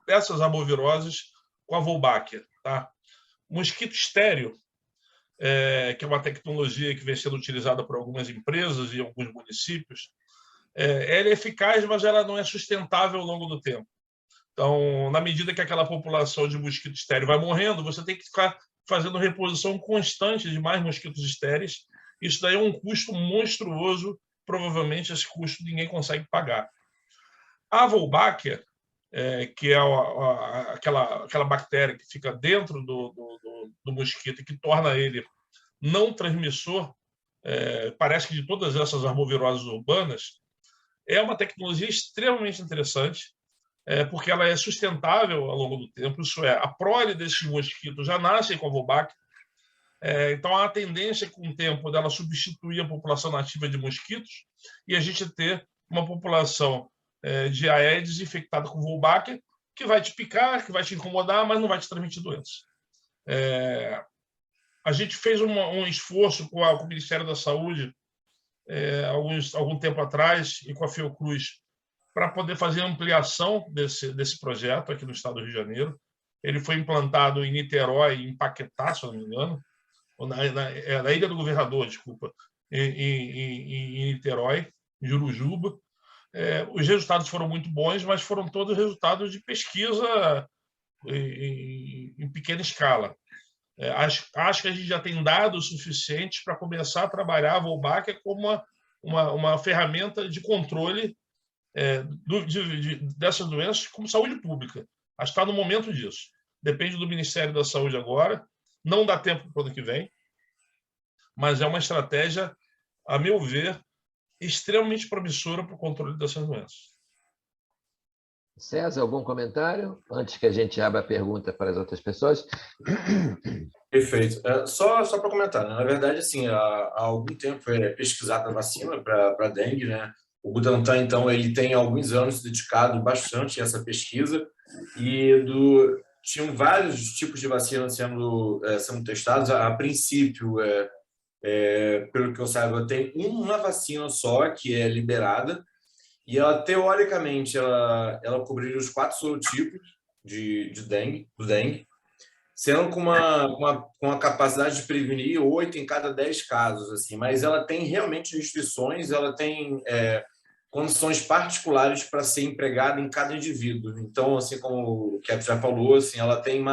dessas arboviroses com a Wolbachia. Tá? Mosquito estéreo, que é uma tecnologia que vem sendo utilizada por algumas empresas e alguns municípios, ela é eficaz, mas ela não é sustentável ao longo do tempo. Então, na medida que aquela população de mosquito estéreo vai morrendo, você tem que ficar fazendo reposição constante de mais mosquitos estéreis. Isso daí é um custo monstruoso, provavelmente esse custo ninguém consegue pagar. A Wolbachia, que é aquela bactéria que fica dentro do mosquito e que torna ele não transmissor, parece que de todas essas arboviroses urbanas, é uma tecnologia extremamente interessante, porque ela é sustentável ao longo do tempo, isso é, a prole desses mosquitos já nascem com a Wolbachia, então há a tendência com o tempo dela substituir a população nativa de mosquitos e a gente ter uma população de Aedes infectada com Wolbachia que vai te picar, que vai te incomodar, mas não vai te transmitir doença. A gente fez um esforço com o Ministério da Saúde algum tempo atrás e com a Fiocruz para poder fazer a ampliação desse projeto aqui no estado do Rio de Janeiro. Ele foi implantado em Niterói, em Paquetá, se não me engano, na Ilha do Governador, desculpa, em Niterói, em Jurujuba. Os resultados foram muito bons, mas foram todos resultados de pesquisa em pequena escala. Acho que a gente já tem dados suficientes para começar a trabalhar a Wolbachia como uma ferramenta de controle dessas doenças como saúde pública. Acho que está no momento disso. Depende do Ministério da Saúde agora, não dá tempo para o ano que vem, mas é uma estratégia, a meu ver, extremamente promissora para o controle dessas doenças. César, algum comentário? Antes que a gente abra a pergunta para as outras pessoas. Perfeito. Só para comentar, né? Na verdade, assim, há algum tempo é pesquisada a vacina para dengue, né? O Butantan, então, ele tem alguns anos dedicado bastante a essa pesquisa e tinham vários tipos de vacinas sendo testados. A princípio, pelo que eu saiba, tem uma vacina só que é liberada e ela, teoricamente, ela cobriria os 4 sorotipos do dengue, sendo com uma capacidade de prevenir 8 em cada 10 casos, assim, mas ela tem realmente restrições, ela tem condições particulares para ser empregada em cada indivíduo. Então, assim como o Cap já falou, assim, ela tem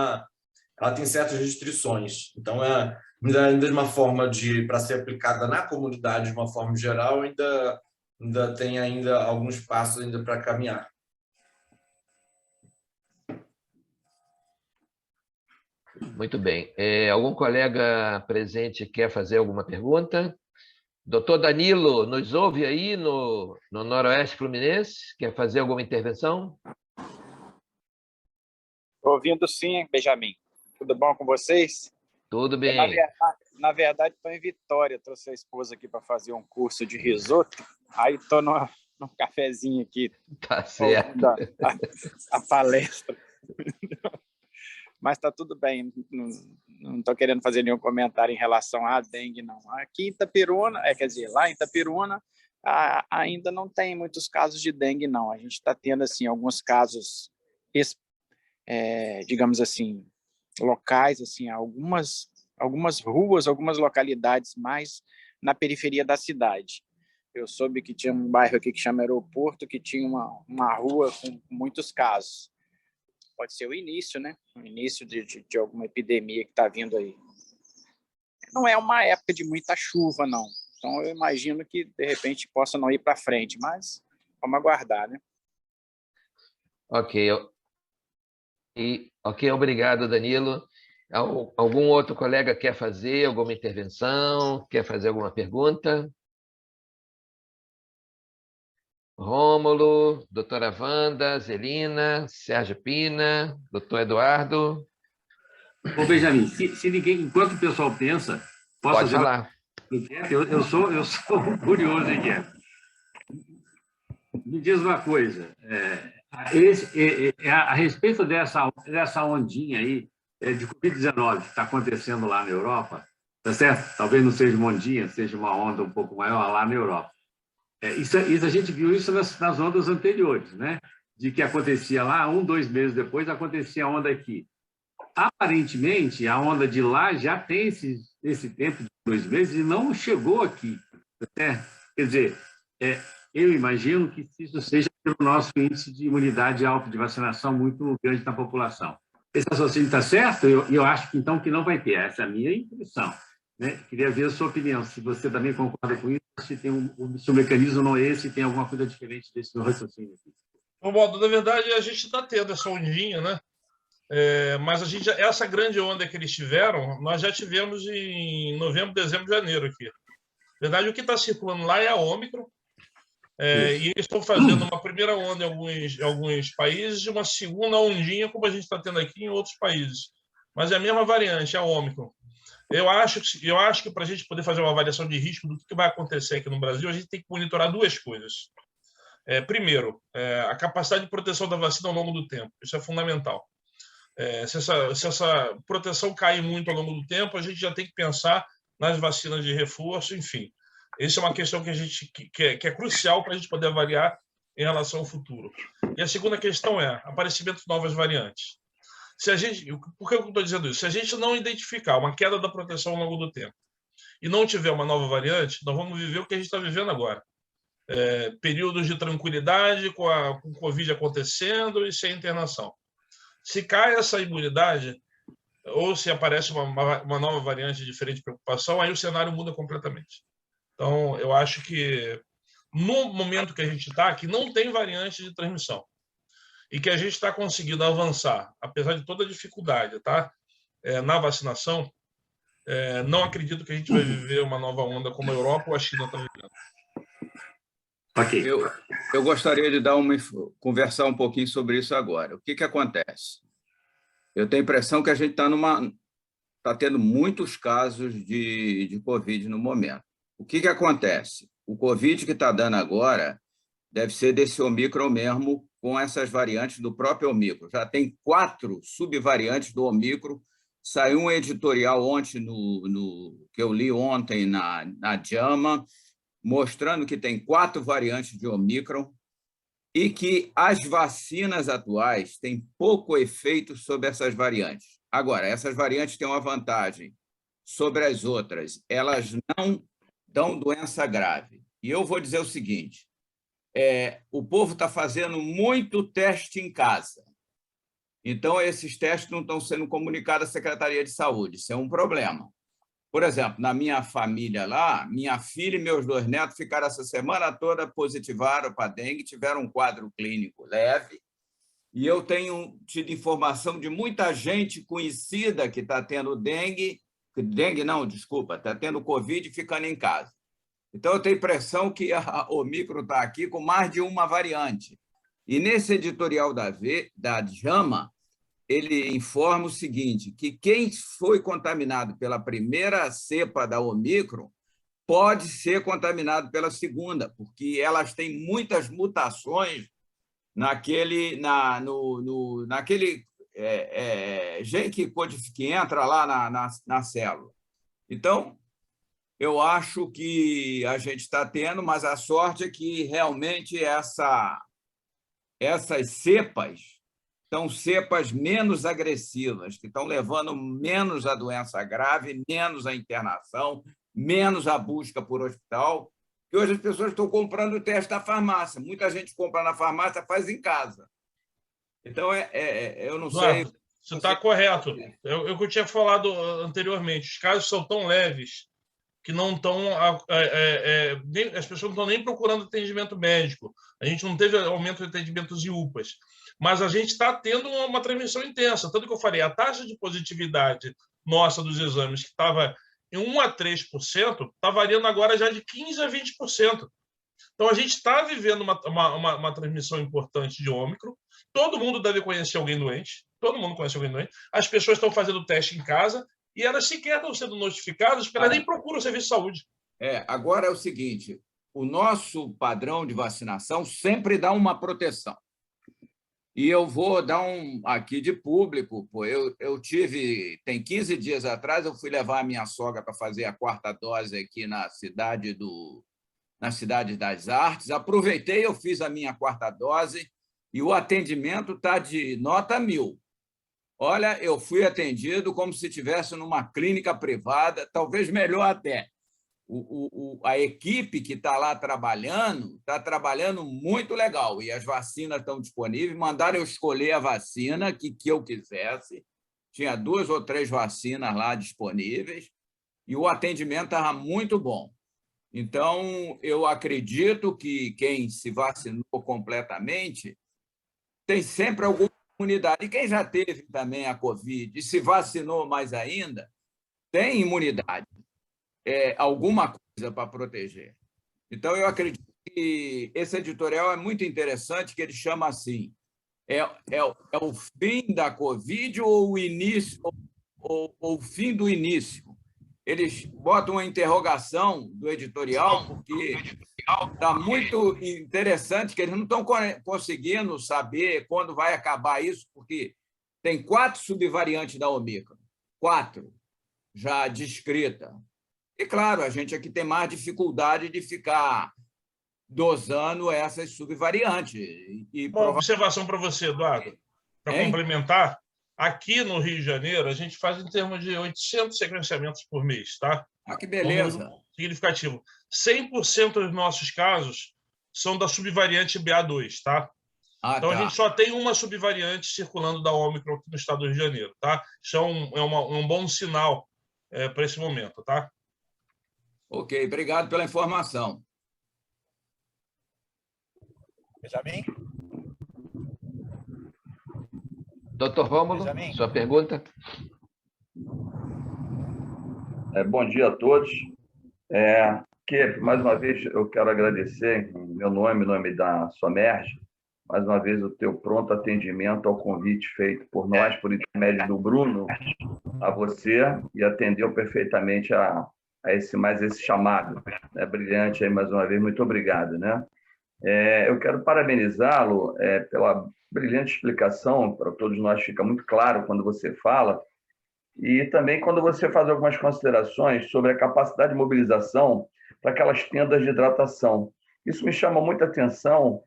certas restrições. Então, ainda de uma forma para ser aplicada na comunidade de uma forma geral, ainda tem alguns passos ainda para caminhar. Muito bem. Algum colega presente quer fazer alguma pergunta? Doutor Danilo, nos ouve aí no Noroeste Fluminense? Quer fazer alguma intervenção? Ouvindo sim, Benjamin. Tudo bom com vocês? Tudo bem. Na verdade, estou em Vitória. Trouxe a esposa aqui para fazer um curso de risoto. Aí estou num cafezinho aqui. Tá certo. A palestra. Mas está tudo bem. Não estou querendo fazer nenhum comentário em relação à dengue, não. Aqui em Itaperuna, quer dizer, lá em Itaperuna, ainda não tem muitos casos de dengue, não. A gente está tendo assim, alguns casos, digamos assim, locais, assim, algumas ruas, algumas localidades mais na periferia da cidade. Eu soube que tinha um bairro aqui que chama Aeroporto, que tinha uma rua com muitos casos. Pode ser o início, né? O início de alguma epidemia que está vindo aí. Não é uma época de muita chuva, não. Então, eu imagino que, de repente, possa não ir para frente, mas vamos aguardar, né? Ok, obrigado, Danilo. Algum outro colega quer fazer alguma intervenção? Quer fazer alguma pergunta? Rômulo, doutora Wanda, Zelina, Sérgio Pina, doutor Eduardo. Ô, Benjamin, se ninguém, enquanto o pessoal pensa, Pode falar. Eu sou curioso, hein, Guilherme? Me diz uma coisa, a respeito dessa ondinha aí de Covid-19 que está acontecendo lá na Europa, tá certo? Talvez não seja uma ondinha, seja uma onda um pouco maior lá na Europa. Isso a gente viu isso nas ondas anteriores, né? De que acontecia lá, 2 meses depois, acontecia a onda aqui. Aparentemente, a onda de lá já tem esse tempo de 2 meses e não chegou aqui. Né? Quer dizer, eu imagino que isso seja pelo nosso índice de imunidade alto, de vacinação muito grande na população. Esse raciocínio está certo? Eu acho que, então, que não vai ter. Essa é a minha impressão. Né? Queria ver a sua opinião, se você também concorda com isso, se o mecanismo não é esse, tem alguma coisa diferente desse meu raciocínio aqui. Bom, na verdade, a gente está tendo essa ondinha, né? Mas essa grande onda que eles tiveram, nós já tivemos em novembro, dezembro, janeiro aqui. Na verdade, o que está circulando lá é a Ômicron, e eles estão fazendo uma primeira onda em alguns países e uma segunda ondinha, como a gente está tendo aqui em outros países. Mas é a mesma variante, a Ômicron. Eu acho que para a gente poder fazer uma avaliação de risco do que vai acontecer aqui no Brasil, a gente tem que monitorar 2 coisas. Primeiro, a capacidade de proteção da vacina ao longo do tempo. Isso é fundamental. Se essa proteção cair muito ao longo do tempo, a gente já tem que pensar nas vacinas de reforço, enfim. Essa é uma questão que é crucial para a gente poder avaliar em relação ao futuro. E a segunda questão é aparecimento de novas variantes. Por que eu estou dizendo isso? Se a gente não identificar uma queda da proteção ao longo do tempo e não tiver uma nova variante, nós vamos viver o que a gente está vivendo agora. Períodos de tranquilidade com o Covid acontecendo e sem internação. Se cai essa imunidade, ou se aparece uma nova variante de diferente preocupação, aí o cenário muda completamente. Então, eu acho que no momento que a gente está, que não tem variante de transmissão e que a gente está conseguindo avançar, apesar de toda a dificuldade, tá? Na vacinação, não acredito que a gente vai viver uma nova onda como a Europa ou a China está vivendo. Ok. Eu gostaria de conversar um pouquinho sobre isso agora. O que acontece? Eu tenho a impressão que a gente está tendo muitos casos de Covid no momento. O que acontece? O Covid que está dando agora deve ser desse Omicron mesmo, com essas variantes do próprio Omicron. Já tem 4 subvariantes do Omicron. Saiu um editorial ontem, que eu li ontem na JAMA, mostrando que tem 4 variantes de Omicron e que as vacinas atuais têm pouco efeito sobre essas variantes. Agora, essas variantes têm uma vantagem sobre as outras. Elas não dão doença grave. E eu vou dizer o seguinte, o povo está fazendo muito teste em casa. Então, esses testes não estão sendo comunicados à Secretaria de Saúde. Isso é um problema. Por exemplo, na minha família lá, minha filha e meus 2 netos ficaram essa semana toda positivaram para dengue, tiveram um quadro clínico leve. E eu tenho tido informação de muita gente conhecida que está tendo dengue não, desculpa, está tendo Covid e ficando em casa. Então, eu tenho a impressão que a Omicron está aqui com mais de uma variante. E nesse editorial da JAMA, ele informa o seguinte, que quem foi contaminado pela primeira cepa da Omicron pode ser contaminado pela segunda, porque elas têm muitas mutações naquele gene que entra lá na célula. Então, eu acho que a gente está tendo, mas a sorte é que realmente essas cepas são cepas menos agressivas, que estão levando menos a doença grave, menos a internação, menos a busca por hospital, que hoje as pessoas estão comprando o teste da farmácia. Muita gente compra na farmácia, faz em casa. Então, eu não sei... Você está correto. Eu que eu tinha falado anteriormente, os casos são tão leves que não estão... as pessoas não estão nem procurando atendimento médico. A gente não teve aumento de atendimentos em UPAs. Mas a gente está tendo uma transmissão intensa. Tanto que eu falei, a taxa de positividade nossa dos exames, que estava em 1 a 3%, está variando agora já de 15% a 20%. Então, a gente está vivendo uma transmissão importante de Ômicron. Todo mundo deve conhecer alguém doente. Todo mundo conhece alguém doente. As pessoas estão fazendo teste em casa e elas sequer estão sendo notificadas porque elas nem procuram o serviço de saúde. Agora é o seguinte, o nosso padrão de vacinação sempre dá uma proteção. E eu vou dar aqui de público, tem 15 dias atrás, eu fui levar a minha sogra para fazer a 4ª dose aqui na Cidade das Artes, aproveitei, eu fiz a minha 4ª dose e o atendimento está de nota 1000. Olha, eu fui atendido como se estivesse numa clínica privada, talvez melhor até. A equipe que está lá está trabalhando muito legal, e as vacinas estão disponíveis, mandaram eu escolher a vacina que eu quisesse, tinha 2 ou 3 vacinas lá disponíveis, e o atendimento estava muito bom. Então, eu acredito que quem se vacinou completamente tem sempre alguma imunidade, e quem já teve também a Covid e se vacinou mais ainda, tem imunidade. Alguma coisa para proteger. Então, eu acredito que esse editorial é muito interessante, que ele chama assim, o fim da Covid ou o início, ou o fim do início? Eles botam uma interrogação do editorial, porque está muito interessante, que eles não estão conseguindo saber quando vai acabar isso, porque tem 4 subvariantes da Omicron, 4 já descritas. E, claro, a gente aqui tem mais dificuldade de ficar dosando essas subvariantes. Uma observação para você, Eduardo, para complementar. Aqui no Rio de Janeiro, a gente faz em termos de 800 sequenciamentos por mês, tá? Que beleza! Significativo. 100% dos nossos casos são da subvariante BA2, tá? Então, a gente só tem uma subvariante circulando da Ômicron aqui no estado do Rio de Janeiro, tá? Isso é um bom sinal para esse momento, tá? Ok, obrigado pela informação. Benjamin? Doutor Rômulo, Benjamin? sua pergunta? Bom dia a todos. Mais uma vez, eu quero agradecer, em meu nome, em nome da Somerge, mais uma vez o teu pronto atendimento ao convite feito por nós, por intermédio do Bruno, a você, e atendeu perfeitamente a esse chamado. É brilhante aí, mais uma vez, muito obrigado, né? Eu quero parabenizá-lo pela brilhante explicação, para todos nós fica muito claro quando você fala, e também quando você faz algumas considerações sobre a capacidade de mobilização para aquelas tendas de hidratação. Isso me chama muita atenção,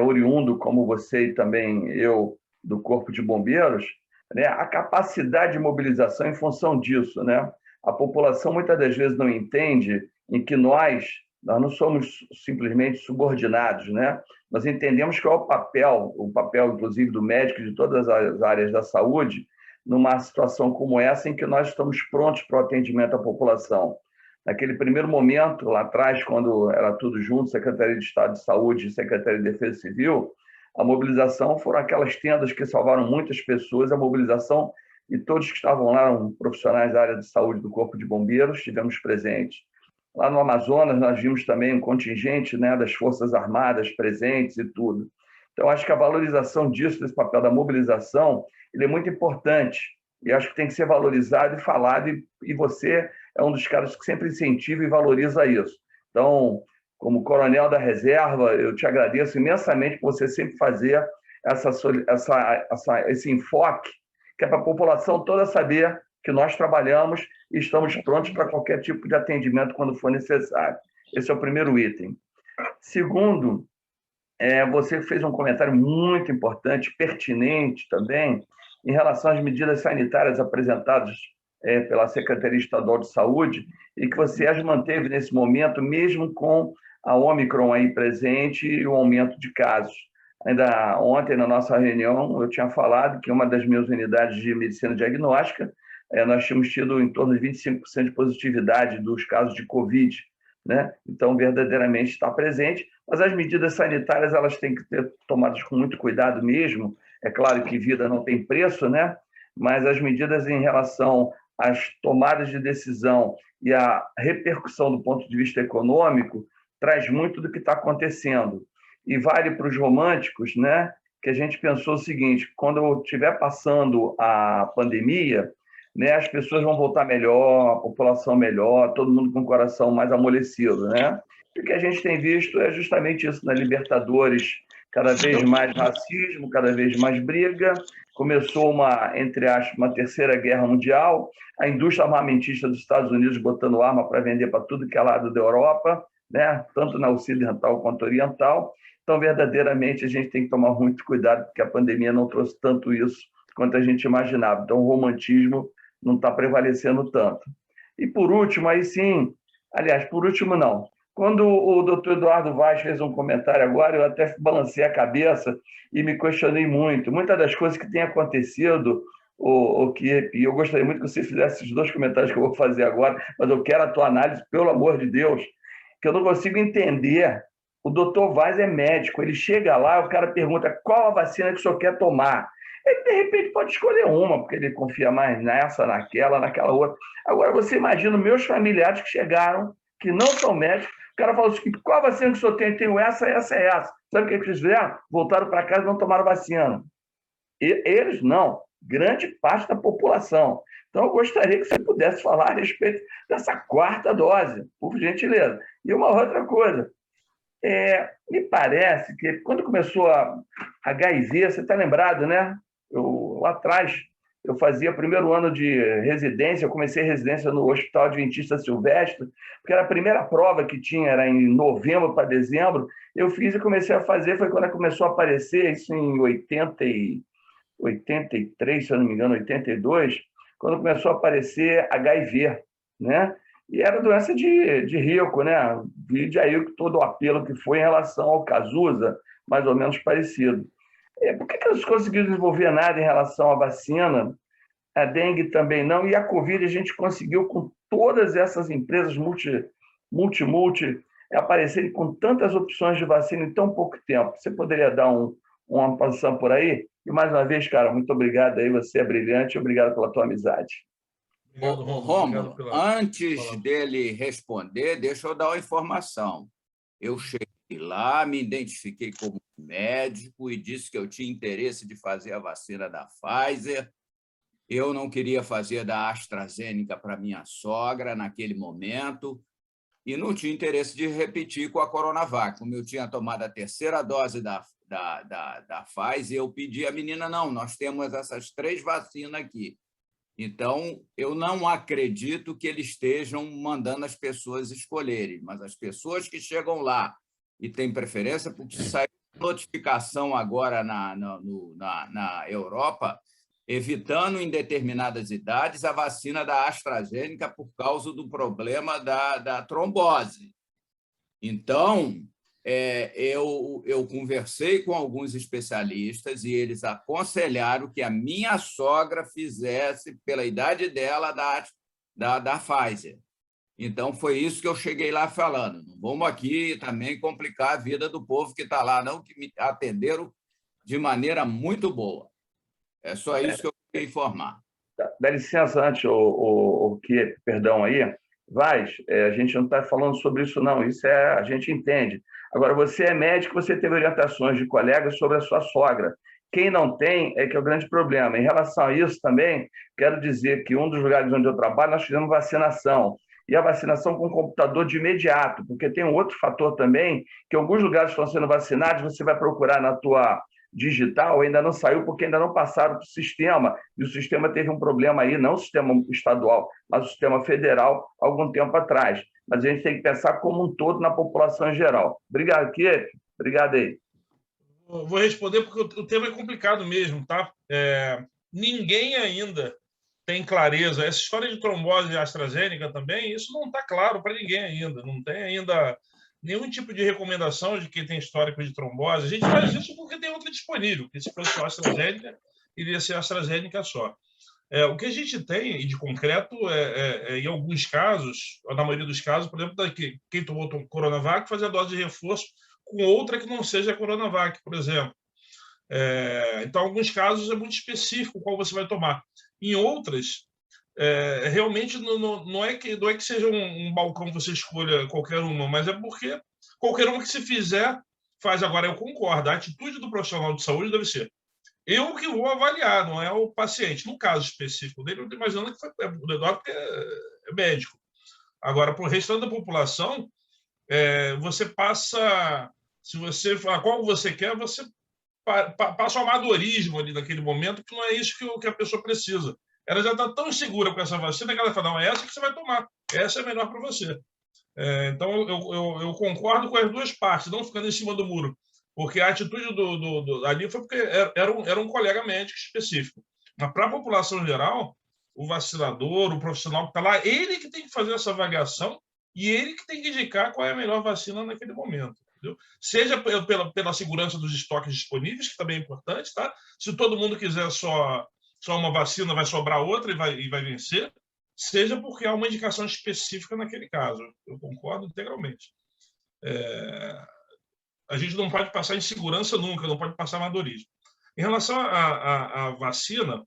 oriundo, como você e também eu, do Corpo de Bombeiros, né, a capacidade de mobilização em função disso, né? A população muitas das vezes não entende em que nós não somos simplesmente subordinados, né? Nós entendemos que é o papel inclusive do médico de todas as áreas da saúde, numa situação como essa em que nós estamos prontos para o atendimento à população. Naquele primeiro momento, lá atrás, quando era tudo junto, Secretaria de Estado de Saúde e Secretaria de Defesa Civil, a mobilização foram aquelas tendas que salvaram muitas pessoas, a mobilização, e todos que estavam lá eram profissionais da área de saúde do Corpo de Bombeiros, estivemos presentes. Lá no Amazonas, nós vimos também um contingente, né, das Forças Armadas presentes e tudo. Então, acho que a valorização disso, desse papel da mobilização, ele é muito importante, e acho que tem que ser valorizado e falado, e você é um dos caras que sempre incentiva e valoriza isso. Então, como coronel da reserva, eu te agradeço imensamente por você sempre fazer esse enfoque, que é para a população toda saber que nós trabalhamos e estamos prontos para qualquer tipo de atendimento quando for necessário. Esse é o primeiro item. Segundo, você fez um comentário muito importante, pertinente também, em relação às medidas sanitárias apresentadas pela Secretaria Estadual de Saúde e que você as manteve nesse momento, mesmo com a Ômicron aí presente e o aumento de casos. Ainda ontem, na nossa reunião, eu tinha falado que uma das minhas unidades de medicina diagnóstica, nós tínhamos tido em torno de 25% de positividade dos casos de Covid, né? Então, verdadeiramente está presente, mas as medidas sanitárias elas têm que ser tomadas com muito cuidado mesmo. É claro que vida não tem preço, né? Mas as medidas em relação às tomadas de decisão e a repercussão do ponto de vista econômico traz muito do que está acontecendo. E vale para os românticos, né? Que a gente pensou o seguinte: quando estiver passando a pandemia, né, as pessoas vão voltar melhor, a população melhor, todo mundo com o coração mais amolecido, né? E o que a gente tem visto é justamente isso na Libertadores, cada vez mais racismo, cada vez mais briga. Começou uma, entre aspas, uma terceira guerra mundial, a indústria armamentista dos Estados Unidos botando arma para vender para tudo que é lado da Europa, né? Tanto na ocidental quanto oriental. Então, verdadeiramente, a gente tem que tomar muito cuidado, porque a pandemia não trouxe tanto isso quanto a gente imaginava. Então, o romantismo não está prevalecendo tanto. E, por último, aí sim, aliás, por último, não. Quando o doutor Eduardo Vaz fez um comentário agora, eu até balancei a cabeça e me questionei muito. Muitas das coisas que têm acontecido, e eu gostaria muito que você fizesse esses dois comentários que eu vou fazer agora, mas eu quero a tua análise, pelo amor de Deus, que eu não consigo entender. O doutor Vaz é médico, ele chega lá, o cara pergunta qual a vacina que o senhor quer tomar. Ele, de repente, pode escolher uma, porque ele confia mais nessa, naquela outra. Agora, você imagina meus familiares que chegaram, que não são médicos, o cara falou assim: qual a vacina que o senhor tem? Tenho essa, essa e essa. Sabe o que eles fizeram? Voltaram para casa e não tomaram vacina. Eles não, grande parte da população. Então, eu gostaria que você pudesse falar a respeito dessa quarta dose, por gentileza. E uma outra coisa, me parece que quando começou a HIV, você está lembrado, né? Lá atrás, eu fazia o primeiro ano de residência, eu comecei residência no Hospital Adventista Silvestre, porque era a primeira prova que tinha, era em novembro para dezembro, eu fiz e comecei a fazer, foi quando começou a aparecer, isso em 83, se eu não me engano, 82, quando começou a aparecer HIV, né? E era doença de rico, né? Vide aí todo o apelo que foi em relação ao Cazuza, mais ou menos parecido. Por que eles conseguiram desenvolver nada em relação à vacina? A dengue também não. E a Covid a gente conseguiu com todas essas empresas multi aparecerem com tantas opções de vacina em tão pouco tempo. Você poderia dar uma posição por aí? E, mais uma vez, cara, muito obrigado aí, você é brilhante, obrigado pela tua amizade. Obrigado, Rômulo, antes palavra. dele responder, deixa eu dar uma informação. Eu cheguei lá, me identifiquei como médico e disse que eu tinha interesse de fazer a vacina da Pfizer. Eu não queria fazer da AstraZeneca para minha sogra naquele momento e não tinha interesse de repetir com a Coronavac. Como eu tinha tomado a terceira dose da Pfizer, eu pedi à menina, não, nós temos essas 3 vacinas aqui. Então, eu não acredito que eles estejam mandando as pessoas escolherem, mas as pessoas que chegam lá e têm preferência, porque saiu notificação agora na Europa, evitando em determinadas idades a vacina da AstraZeneca por causa do problema da trombose. Então, eu conversei com alguns especialistas e eles aconselharam que a minha sogra fizesse, pela idade dela, da Pfizer. Então, foi isso que eu cheguei lá falando. Não vamos aqui também complicar a vida do povo que está lá, não, que me atenderam de maneira muito boa. É só isso que eu queria informar. Dá licença antes, perdão aí, Vaz, a gente não está falando sobre isso, não. Isso a gente entende. Agora, você é médico, você teve orientações de colegas sobre a sua sogra. Quem não tem é que é o grande problema. Em relação a isso também, quero dizer que um dos lugares onde eu trabalho, nós fizemos vacinação. E a vacinação com computador de imediato, porque tem um outro fator também, que alguns lugares estão sendo vacinados, você vai procurar na tua digital, ainda não saiu, porque ainda não passaram para o sistema, e o sistema teve um problema aí, não o sistema estadual, mas o sistema federal, algum tempo atrás. Mas a gente tem que pensar como um todo na população em geral. Obrigado, Kiepe. Obrigado aí. Vou responder porque o tema é complicado mesmo, tá? Ninguém ainda tem clareza. Essa história de trombose e AstraZeneca também, isso não está claro para ninguém ainda. Não tem ainda nenhum tipo de recomendação de quem tem histórico de trombose. A gente faz isso porque tem outra disponível, que se fosse a AstraZeneca, iria ser a AstraZeneca só. O que a gente tem, e de concreto, em alguns casos, na maioria dos casos, por exemplo, quem tomou Coronavac, fazer a dose de reforço com outra que não seja a Coronavac, por exemplo. Então, em alguns casos, é muito específico qual você vai tomar. Em outras, realmente não é que seja um balcão que você escolha qualquer uma, mas é porque qualquer uma que se fizer, faz. Agora, eu concordo, a atitude do profissional de saúde deve ser: eu que vou avaliar, não é o paciente. No caso específico dele, eu estou imaginando que foi o Eduardo, porque é médico. Agora, para o restante da população, você passa, se você fala qual você quer, você passa o amadorismo ali naquele momento, que não é isso que a pessoa precisa. Ela já está tão segura com essa vacina que ela fala, não, é essa que você vai tomar, essa é melhor para você. Então, eu concordo com as duas partes, não ficando em cima do muro, porque a atitude ali foi porque era um colega médico específico. Mas, para a população geral, o vacinador, o profissional que está lá, ele que tem que fazer essa avaliação e ele que tem que indicar qual é a melhor vacina naquele momento. Entendeu? Seja pela segurança dos estoques disponíveis, que também é importante, tá? Se todo mundo quiser só uma vacina, vai sobrar outra e vai vencer, seja porque há uma indicação específica naquele caso. Eu concordo integralmente. A gente não pode passar insegurança nunca, não pode passar amadorismo. Em relação à vacina,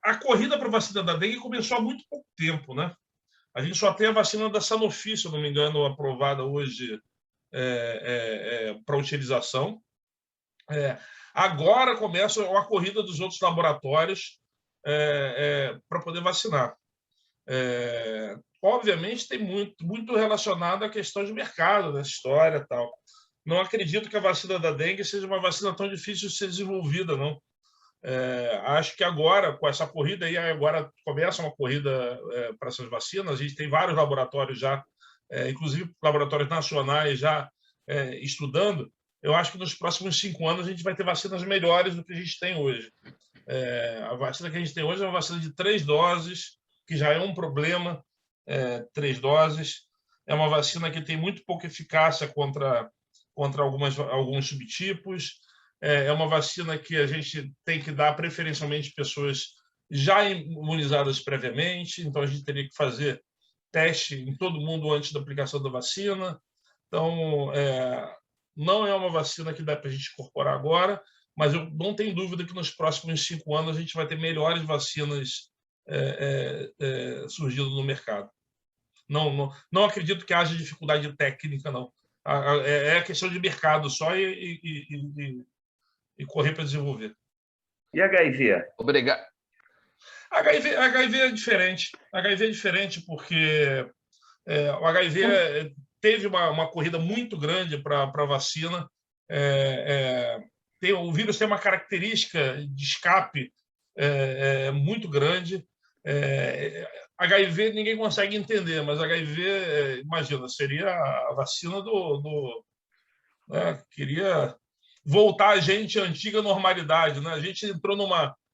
a corrida para a vacina da dengue começou há muito pouco tempo, né? A gente só tem a vacina da Sanofi, se eu não me engano, aprovada hoje para utilização. Agora começa a corrida dos outros laboratórios para poder vacinar. Obviamente, tem muito relacionado à questão de mercado, dessa história e tal. Não acredito que a vacina da dengue seja uma vacina tão difícil de ser desenvolvida, não. Acho que agora, com essa corrida aí, agora começa uma corrida para essas vacinas. A gente tem vários laboratórios já, inclusive laboratórios nacionais já estudando. Eu acho que nos próximos 5 anos a gente vai ter vacinas melhores do que a gente tem hoje. A vacina que a gente tem hoje é uma vacina de 3 doses, que já é um problema. 3 doses. É uma vacina que tem muito pouca eficácia contra alguns subtipos. É uma vacina que a gente tem que dar preferencialmente pessoas já imunizadas previamente, então a gente teria que fazer teste em todo mundo antes da aplicação da vacina. Então, não é uma vacina que dá para a gente incorporar agora, mas eu não tenho dúvida que nos próximos 5 anos a gente vai ter melhores vacinas surgindo no mercado. Não acredito que haja dificuldade técnica, não. É questão de mercado só e correr para desenvolver. E HIV? Obrigado. HIV é diferente. HIV é diferente porque o HIV teve uma corrida muito grande para a vacina. O vírus tem uma característica de escape muito grande. HIV ninguém consegue entender, mas HIV, imagina, seria a vacina queria voltar a gente à antiga normalidade, né? A gente entrou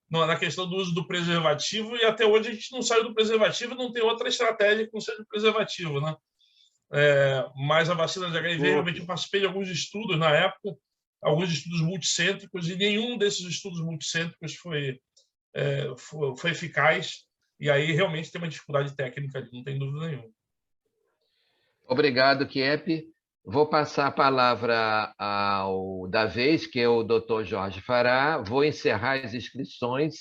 na questão do uso do preservativo e até hoje a gente não saiu do preservativo e não tem outra estratégia que não seja o preservativo, né? Mas a vacina de HIV, realmente eu participei de alguns estudos na época, alguns estudos multicêntricos, e nenhum desses estudos multicêntricos foi eficaz. E aí realmente tem uma dificuldade técnica ali, não tem dúvida nenhuma. Obrigado, Kiep. Vou passar a palavra ao da vez, que é o Dr. Jorge Fará. Vou encerrar as inscrições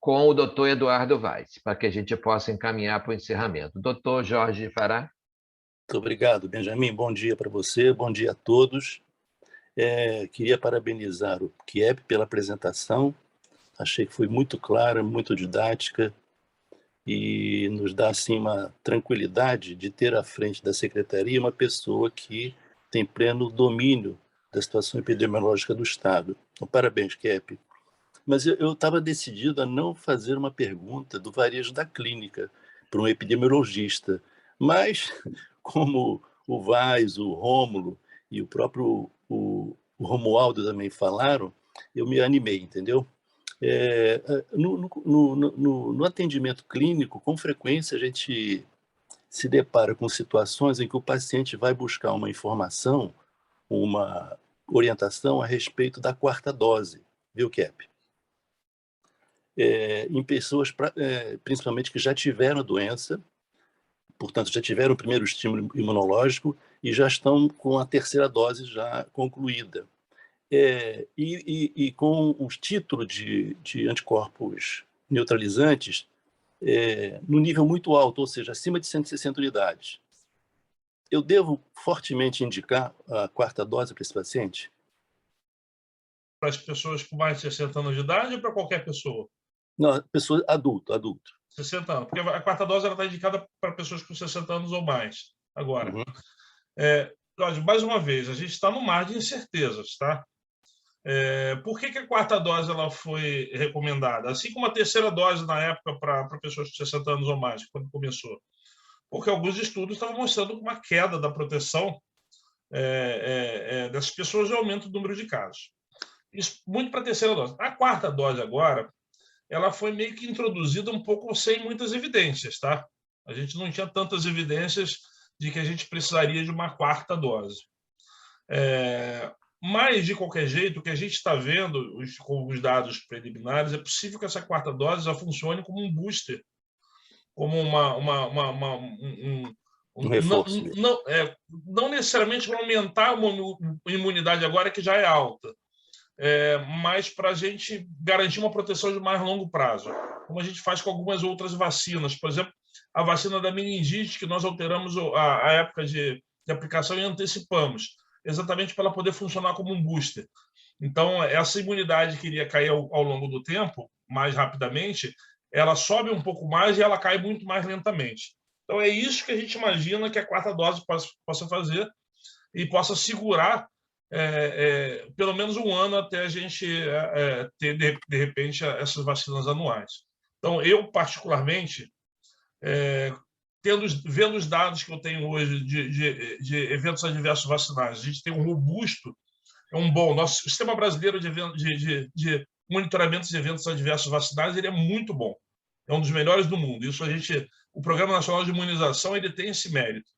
com o Dr. Eduardo Vaz, para que a gente possa encaminhar para o encerramento. Dr. Jorge Fará. Muito obrigado, Benjamin. Bom dia para você, bom dia a todos. Queria parabenizar o Kiep pela apresentação. Achei que foi muito clara, muito didática e nos dá assim, uma tranquilidade de ter à frente da Secretaria uma pessoa que tem pleno domínio da situação epidemiológica do Estado. Então, parabéns, Kiep. Mas eu estava decidido a não fazer uma pergunta do varejo da clínica para um epidemiologista, mas como o Vaz, o Rômulo e o próprio o Romualdo também falaram, eu me animei, entendeu? No atendimento clínico, com frequência a gente se depara com situações em que o paciente vai buscar uma informação, uma orientação a respeito da 4ª dose, viu, Kiep? Em pessoas, principalmente, que já tiveram a doença, portanto, já tiveram o primeiro estímulo imunológico e já estão com a 3ª dose já concluída. E com os títulos de anticorpos neutralizantes no nível muito alto, ou seja, acima de 160 unidades. Eu devo fortemente indicar a 4ª dose para esse paciente? Para as pessoas com mais de 60 anos de idade ou para qualquer pessoa? Não, pessoa adulto. 60 anos, porque a 4ª dose está indicada para pessoas com 60 anos ou mais. Agora, mais uma vez, a gente está no mar de incertezas, tá? Por que a 4ª dose ela foi recomendada? Assim como a 3ª dose na época para pessoas com 60 anos ou mais, quando começou. Porque alguns estudos estavam mostrando uma queda da proteção dessas pessoas e aumento do número de casos. Isso muito para a 3ª dose. A 4ª dose agora, ela foi meio que introduzida um pouco sem muitas evidências, tá? A gente não tinha tantas evidências de que a gente precisaria de uma 4ª dose. Mas, de qualquer jeito, o que a gente está vendo com os dados preliminares, é possível que essa 4ª dose já funcione como um booster, como um reforço. Não necessariamente para aumentar a imunidade agora, que já é alta, mas para a gente garantir uma proteção de mais longo prazo, como a gente faz com algumas outras vacinas. Por exemplo, a vacina da meningite, que nós alteramos a época de aplicação e antecipamos, exatamente para ela poder funcionar como um booster. Então, essa imunidade que iria cair ao longo do tempo, mais rapidamente, ela sobe um pouco mais e ela cai muito mais lentamente. Então, é isso que a gente imagina que a 4ª dose possa fazer e possa segurar pelo menos um ano até a gente ter, de repente, essas vacinas anuais. Então, eu, particularmente, vendo os dados que eu tenho hoje de eventos adversos vacinais, a gente tem um robusto, nosso sistema brasileiro de monitoramento de eventos adversos vacinais, ele é muito bom, é um dos melhores do mundo. Isso o Programa Nacional de Imunização, ele tem esse mérito.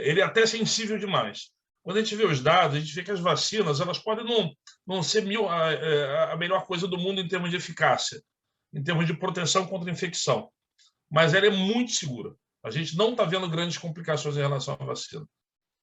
Ele é até sensível demais. Quando a gente vê os dados, a gente vê que as vacinas elas podem não ser a melhor coisa do mundo em termos de eficácia, em termos de proteção contra a infecção, mas ela é muito segura. A gente não está vendo grandes complicações em relação à vacina.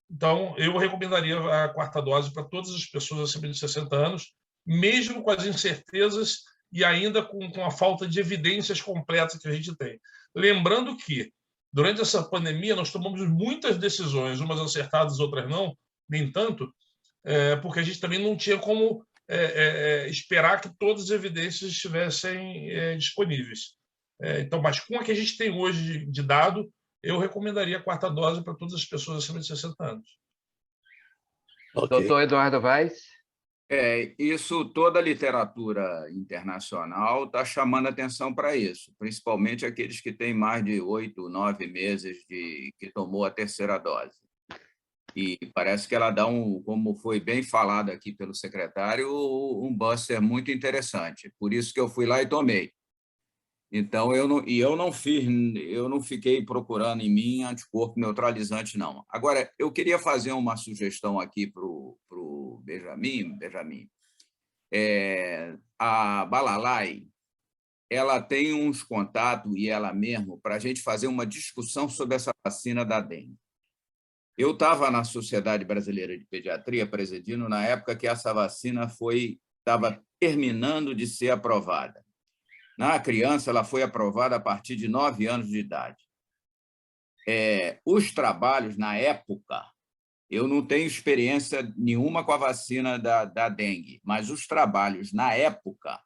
Então, eu recomendaria a quarta dose para todas as pessoas acima de 60 anos, mesmo com as incertezas e ainda com a falta de evidências completas que a gente tem. Lembrando que, durante essa pandemia, nós tomamos muitas decisões, umas acertadas, outras não, nem tanto, porque a gente também não tinha como esperar que todas as evidências estivessem disponíveis. Então, mas com a que a gente tem hoje de dado, eu recomendaria a quarta dose para todas as pessoas acima de 60 anos. Ok. Doutor Eduardo Vaz? Isso, toda a literatura internacional está chamando atenção para isso, principalmente aqueles que têm mais de 8, 9 meses que tomou a terceira dose. E parece que ela dá como foi bem falado aqui pelo secretário, um buster muito interessante. Por isso que eu fui lá e tomei. Então, eu não fiquei procurando em mim anticorpo neutralizante, não. Agora, eu queria fazer uma sugestão aqui para o Benjamin. A Balalai, ela tem uns contatos, e ela mesmo, para a gente fazer uma discussão sobre essa vacina da dengue. Eu estava na Sociedade Brasileira de Pediatria, presidindo, na época que essa vacina estava terminando de ser aprovada. Na criança, ela foi aprovada a partir de 9 anos de idade. Os trabalhos, na época, eu não tenho experiência nenhuma com a vacina da dengue, mas os trabalhos, na época,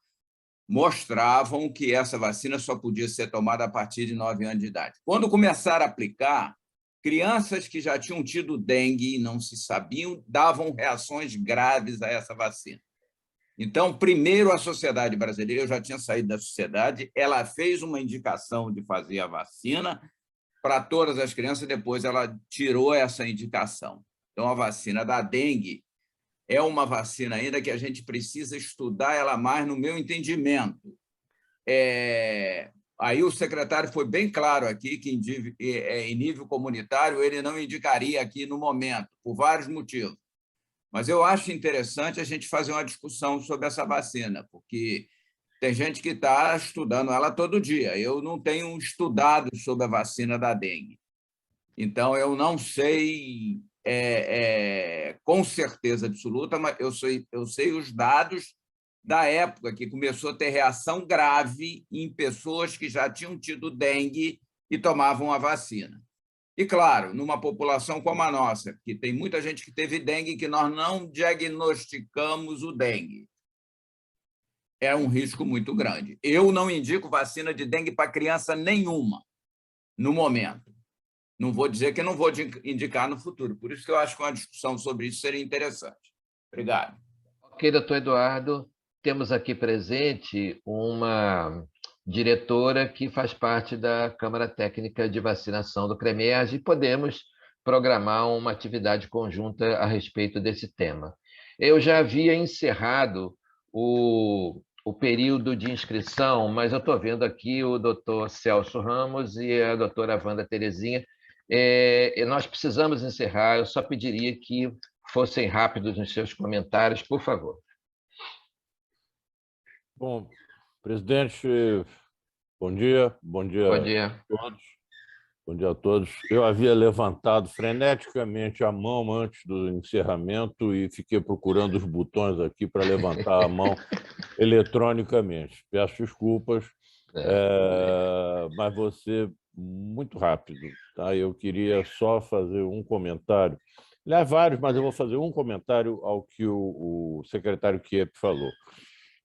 mostravam que essa vacina só podia ser tomada a partir de 9 anos de idade. Quando começaram a aplicar, crianças que já tinham tido dengue e não se sabiam, davam reações graves a essa vacina. Então, primeiro, a Sociedade Brasileira, eu já tinha saído da sociedade, ela fez uma indicação de fazer a vacina para todas as crianças, depois ela tirou essa indicação. Então, a vacina da dengue é uma vacina ainda que a gente precisa estudar ela mais, no meu entendimento. Aí o secretário foi bem claro aqui que, em nível comunitário, ele não indicaria aqui no momento, por vários motivos. Mas eu acho interessante a gente fazer uma discussão sobre essa vacina, porque tem gente que está estudando ela todo dia. Eu não tenho estudado sobre a vacina da dengue. Então, eu não sei com certeza absoluta, mas eu sei os dados da época que começou a ter reação grave em pessoas que já tinham tido dengue e tomavam a vacina. E, claro, numa população como a nossa, que tem muita gente que teve dengue que nós não diagnosticamos o dengue. É um risco muito grande. Eu não indico vacina de dengue para criança nenhuma, no momento. Não vou dizer que não vou indicar no futuro. Por isso que eu acho que uma discussão sobre isso seria interessante. Obrigado. Ok, doutor Eduardo. Temos aqui presente uma diretora que faz parte da Câmara Técnica de Vacinação do CREMERG e podemos programar uma atividade conjunta a respeito desse tema. Eu já havia encerrado o período de inscrição, mas eu estou vendo aqui o doutor Celso Ramos e a doutora Wanda Terezinha. Nós precisamos encerrar, eu só pediria que fossem rápidos nos seus comentários, por favor. Bom, presidente, bom dia. Bom dia a todos. Bom dia a todos. Eu havia levantado freneticamente a mão antes do encerramento e fiquei procurando os botões aqui para levantar a mão eletronicamente. Peço desculpas, mas vou ser muito rápido. Tá? Eu queria só fazer um comentário. Aliás, vários, mas eu vou fazer um comentário ao que o secretário Kiep falou.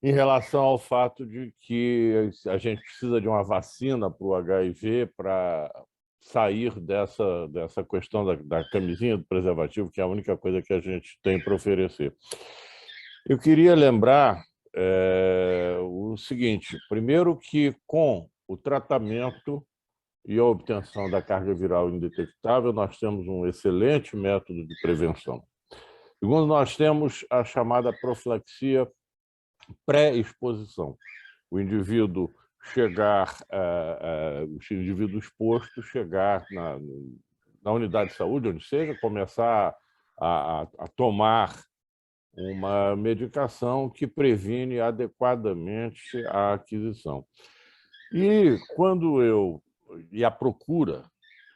Em relação ao fato de que a gente precisa de uma vacina para o HIV para sair dessa questão da camisinha do preservativo, que é a única coisa que a gente tem para oferecer. Eu queria lembrar o seguinte, primeiro que com o tratamento e a obtenção da carga viral indetectável, nós temos um excelente método de prevenção. Segundo, nós temos a chamada profilaxia pré-exposição. O indivíduo exposto chegar na unidade de saúde, onde seja, começar a tomar uma medicação que previne adequadamente a aquisição. E a procura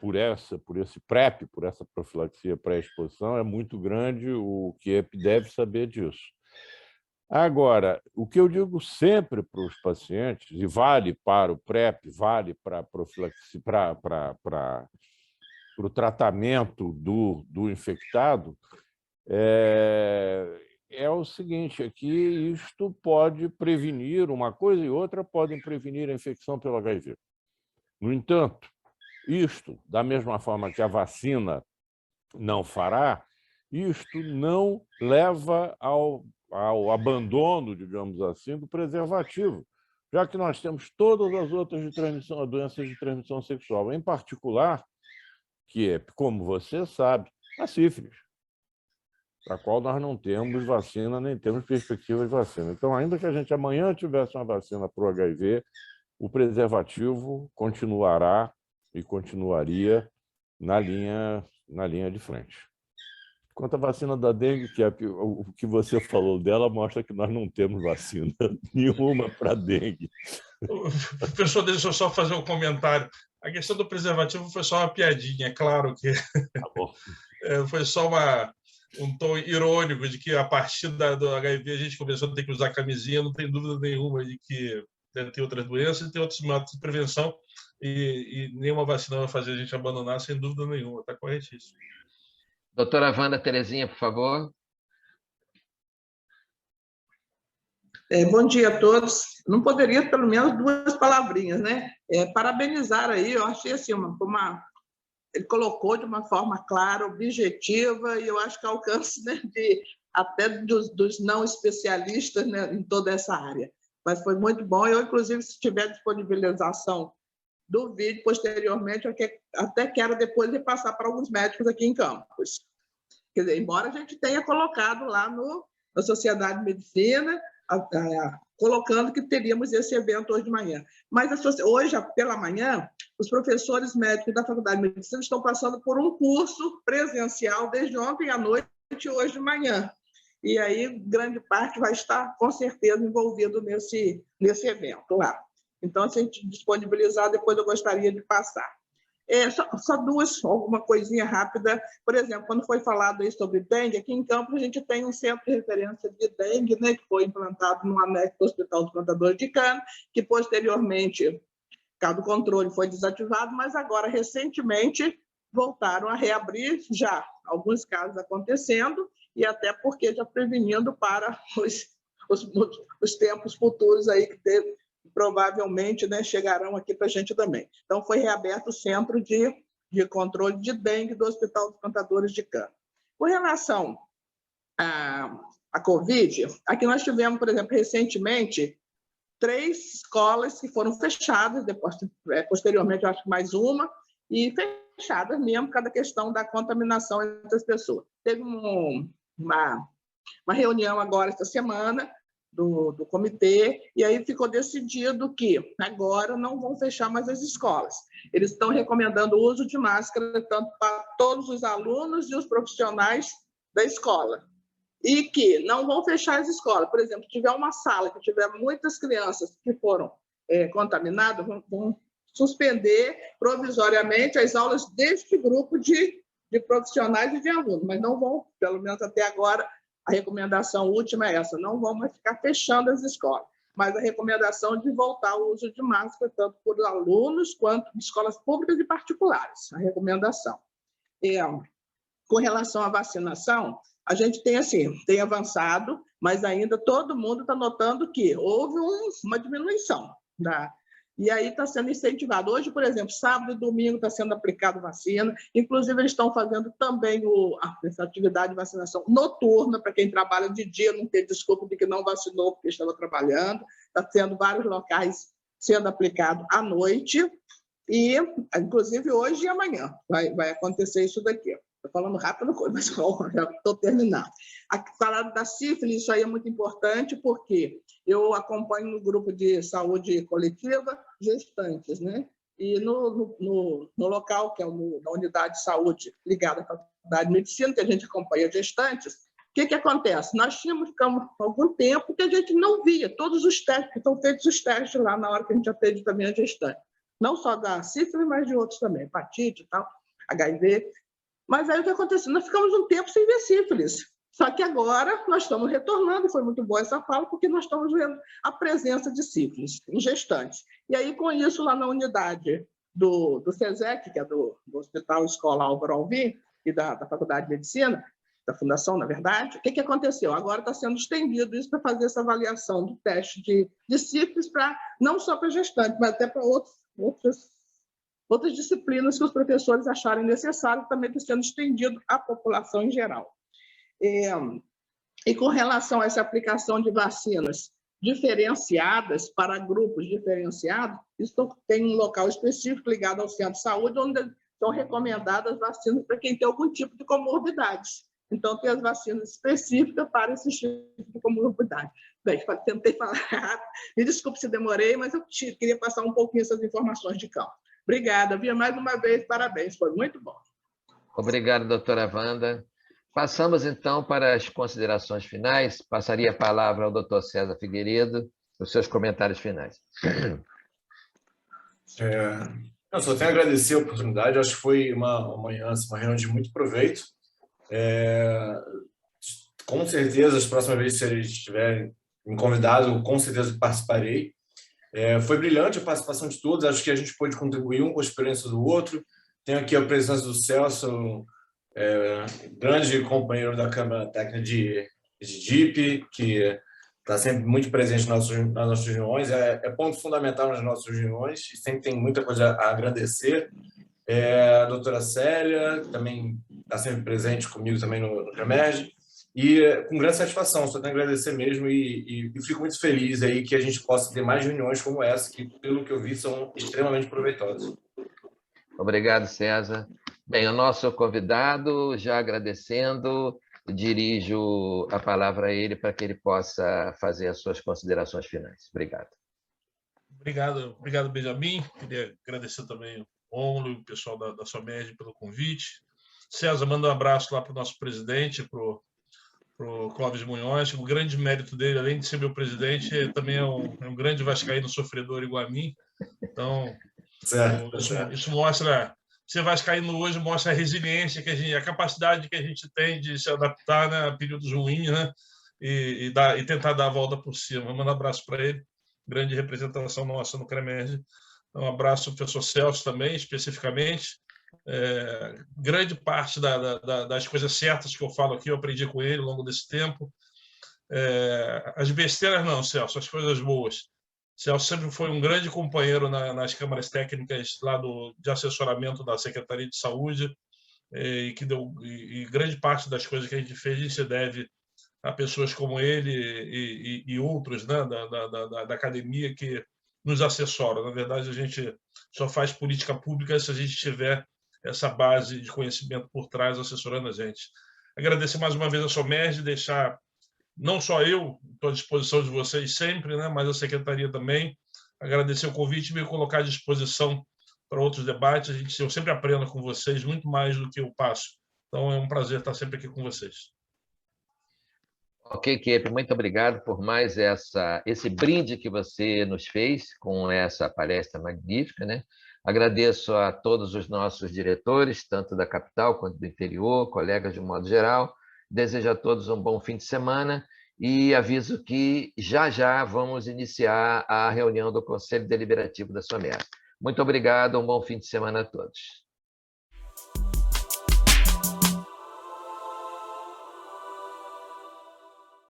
por esse PrEP, por essa profilaxia pré-exposição, é muito grande, o QIEP deve saber disso. Agora, o que eu digo sempre para os pacientes, e vale para o PrEP, vale para a profilaxia, para o tratamento do infectado, é o seguinte, é que isto pode prevenir, uma coisa e outra podem prevenir a infecção pelo HIV. No entanto, isto, da mesma forma que a vacina não fará, isto não leva ao abandono, digamos assim, do preservativo, já que nós temos todas as outras doenças de transmissão sexual, em particular, que é, como você sabe, a sífilis, para a qual nós não temos vacina, nem temos perspectiva de vacina. Então, ainda que a gente amanhã tivesse uma vacina para o HIV, o preservativo continuará e continuaria na linha de frente. Quanto à vacina da dengue, o que você falou dela mostra que nós não temos vacina nenhuma para dengue. Professor, deixa eu só fazer um comentário. A questão do preservativo foi só uma piadinha, é claro que Tá bom. Foi só um tom irônico de que a partir do HIV a gente começou a ter que usar camisinha, não tem dúvida nenhuma de que deve ter outras doenças e tem outros métodos de prevenção e nenhuma vacina vai fazer a gente abandonar, sem dúvida nenhuma, está corretíssimo. Doutora Wanda Terezinha, por favor. Bom dia a todos. Não poderia, pelo menos, 2 palavrinhas, né? Parabenizar aí, eu achei assim, ele colocou de uma forma clara, objetiva, e eu acho que alcance, né, até dos não especialistas, né, em toda essa área. Mas foi muito bom. Eu, inclusive, se tiver disponibilização do vídeo posteriormente, eu até quero depois repassar para alguns médicos aqui em Campos. Quer dizer, embora a gente tenha colocado lá na Sociedade de Medicina, colocando que teríamos esse evento hoje de manhã. Mas hoje, pela manhã, os professores médicos da Faculdade de Medicina estão passando por um curso presencial desde ontem à noite e hoje de manhã. E aí, grande parte vai estar, com certeza, envolvido nesse evento lá. Então, se a gente disponibilizar, depois eu gostaria de passar. Só alguma coisinha rápida. Por exemplo, quando foi falado aí sobre dengue, aqui em Campos a gente tem um centro de referência de dengue, né, que foi implantado no anexo do Hospital dos Plantadores de Cana, que posteriormente, caso do controle, foi desativado, mas agora, recentemente, voltaram a reabrir, já alguns casos acontecendo, e até porque já prevenindo para os tempos futuros aí que provavelmente, né, chegarão aqui para a gente também. Então, foi reaberto o Centro de Controle de Dengue do Hospital dos Plantadores de Cana. Com relação à Covid, aqui nós tivemos, por exemplo, recentemente, 3 escolas que foram fechadas, depois, posteriormente, eu acho que mais uma, e fechadas mesmo por causa da questão da contaminação entre as pessoas. Teve uma reunião agora, esta semana, do comitê, e aí ficou decidido que agora não vão fechar mais as escolas. Eles estão recomendando o uso de máscara tanto para todos os alunos e os profissionais da escola. E que não vão fechar as escolas. Por exemplo, se tiver uma sala que tiver muitas crianças que foram contaminadas, vão suspender provisoriamente as aulas deste grupo de profissionais e de alunos, mas não vão, pelo menos até agora, a recomendação última é essa, não vão mais ficar fechando as escolas, mas a recomendação de voltar ao uso de máscara, tanto por alunos quanto de escolas públicas e particulares, a recomendação. Com relação à vacinação, a gente tem avançado, mas ainda todo mundo está notando que houve uma diminuição. E aí está sendo incentivado. Hoje, por exemplo, sábado e domingo está sendo aplicado vacina, inclusive eles estão fazendo também essa atividade de vacinação noturna, para quem trabalha de dia, não ter desculpa de que não vacinou porque estava trabalhando, está tendo vários locais sendo aplicado à noite, e inclusive hoje e amanhã vai acontecer isso daqui. Estou falando rápido, mas já estou terminando. Falando da sífilis, isso aí é muito importante, porque eu acompanho no grupo de saúde coletiva gestantes, né? E no local, que é na unidade de saúde ligada à Faculdade de Medicina, que a gente acompanha gestantes, o que acontece? Nós tínhamos algum tempo que a gente não via todos os testes, que estão feitos os testes lá na hora que a gente atende também a gestante. não só da sífilis, mas de outros também, hepatite e tal, HIV. Mas aí o que aconteceu? Nós ficamos um tempo sem ver sífilis. Só que agora nós estamos retornando, e foi muito boa essa fala, porque nós estamos vendo a presença de sífilis em gestantes. E aí, com isso, lá na unidade do SESEC, que é do Hospital Escola Álvaro Alvim, e da Faculdade de Medicina, da Fundação, na verdade, o que aconteceu? Agora está sendo estendido isso para fazer essa avaliação do teste de sífilis, não só para gestantes, mas até para outras disciplinas que os professores acharem necessário, também está sendo estendido à população em geral. E com relação a essa aplicação de vacinas diferenciadas para grupos diferenciados, isso tem um local específico ligado ao centro de saúde, onde são recomendadas vacinas para quem tem algum tipo de comorbidades. Então, tem as vacinas específicas para esse tipo de comorbidade. Bem, tentei falar rápido, me desculpe se demorei, mas eu queria passar um pouquinho essas informações de campo. Obrigada, Bia, mais uma vez, parabéns, foi muito bom. Obrigado, doutora Wanda. Passamos, então, para as considerações finais. Passaria a palavra ao doutor César Figueiredo, os seus comentários finais. Eu só tenho a agradecer a oportunidade, acho que foi uma reunião de muito proveito. Com certeza, as próximas vezes, se eles estiverem me convidado, com certeza participarei. Foi brilhante a participação de todos, acho que a gente pôde contribuir um com a experiência do outro. Tenho aqui a presença do Celso, grande companheiro da Câmara Técnica de DIP, que está sempre muito presente nas nossas reuniões, é ponto fundamental nas nossas reuniões, e sempre tem muita coisa a agradecer. A doutora Célia, que também está sempre presente comigo também no CREMERGE, e com grande satisfação, só tenho a agradecer mesmo, e fico muito feliz aí que a gente possa ter mais reuniões como essa, que, pelo que eu vi, são extremamente proveitosas. Obrigado, César. Bem, o nosso convidado, já agradecendo, dirijo a palavra a ele para que ele possa fazer as suas considerações finais. Obrigado. Obrigado, Benjamin. Queria agradecer também o Rômulo e o pessoal da SOMED pelo convite. César, manda um abraço lá para o nosso presidente, para o Clóvis Munhoz. O grande mérito dele, além de ser meu presidente, também é um grande vascaíno sofredor igual a mim. Então, isso mostra... Ser vascaíno hoje mostra a resiliência, a capacidade que a gente tem de se adaptar, né, a períodos ruins, né, e tentar dar a volta por cima. Manda um abraço para ele, grande representação nossa no CREMERGE. Um abraço ao professor Celso também, especificamente. Grande parte das coisas certas que eu falo aqui, eu aprendi com ele ao longo desse tempo. As besteiras não, Celso, as coisas boas. Celso sempre foi um grande companheiro nas câmaras técnicas lá de assessoramento da Secretaria de Saúde, e grande parte das coisas que a gente fez, a gente deve a pessoas como ele e outros, né, da academia que nos assessoram. Na verdade, a gente só faz política pública se a gente tiver essa base de conhecimento por trás assessorando a gente. Agradecer mais uma vez a SOMERGE, deixar não só eu, estou à disposição de vocês sempre, né, mas a Secretaria também. Agradecer o convite e me colocar à disposição para outros debates. Eu sempre aprendo com vocês muito mais do que eu passo. Então, é um prazer estar sempre aqui com vocês. Ok, Kepe, muito obrigado por mais esse brinde que você nos fez com essa palestra magnífica, né? Agradeço a todos os nossos diretores, tanto da capital quanto do interior, colegas de um modo geral. Desejo a todos um bom fim de semana e aviso que já vamos iniciar a reunião do Conselho Deliberativo da SOMERGE. Muito obrigado, um bom fim de semana a todos.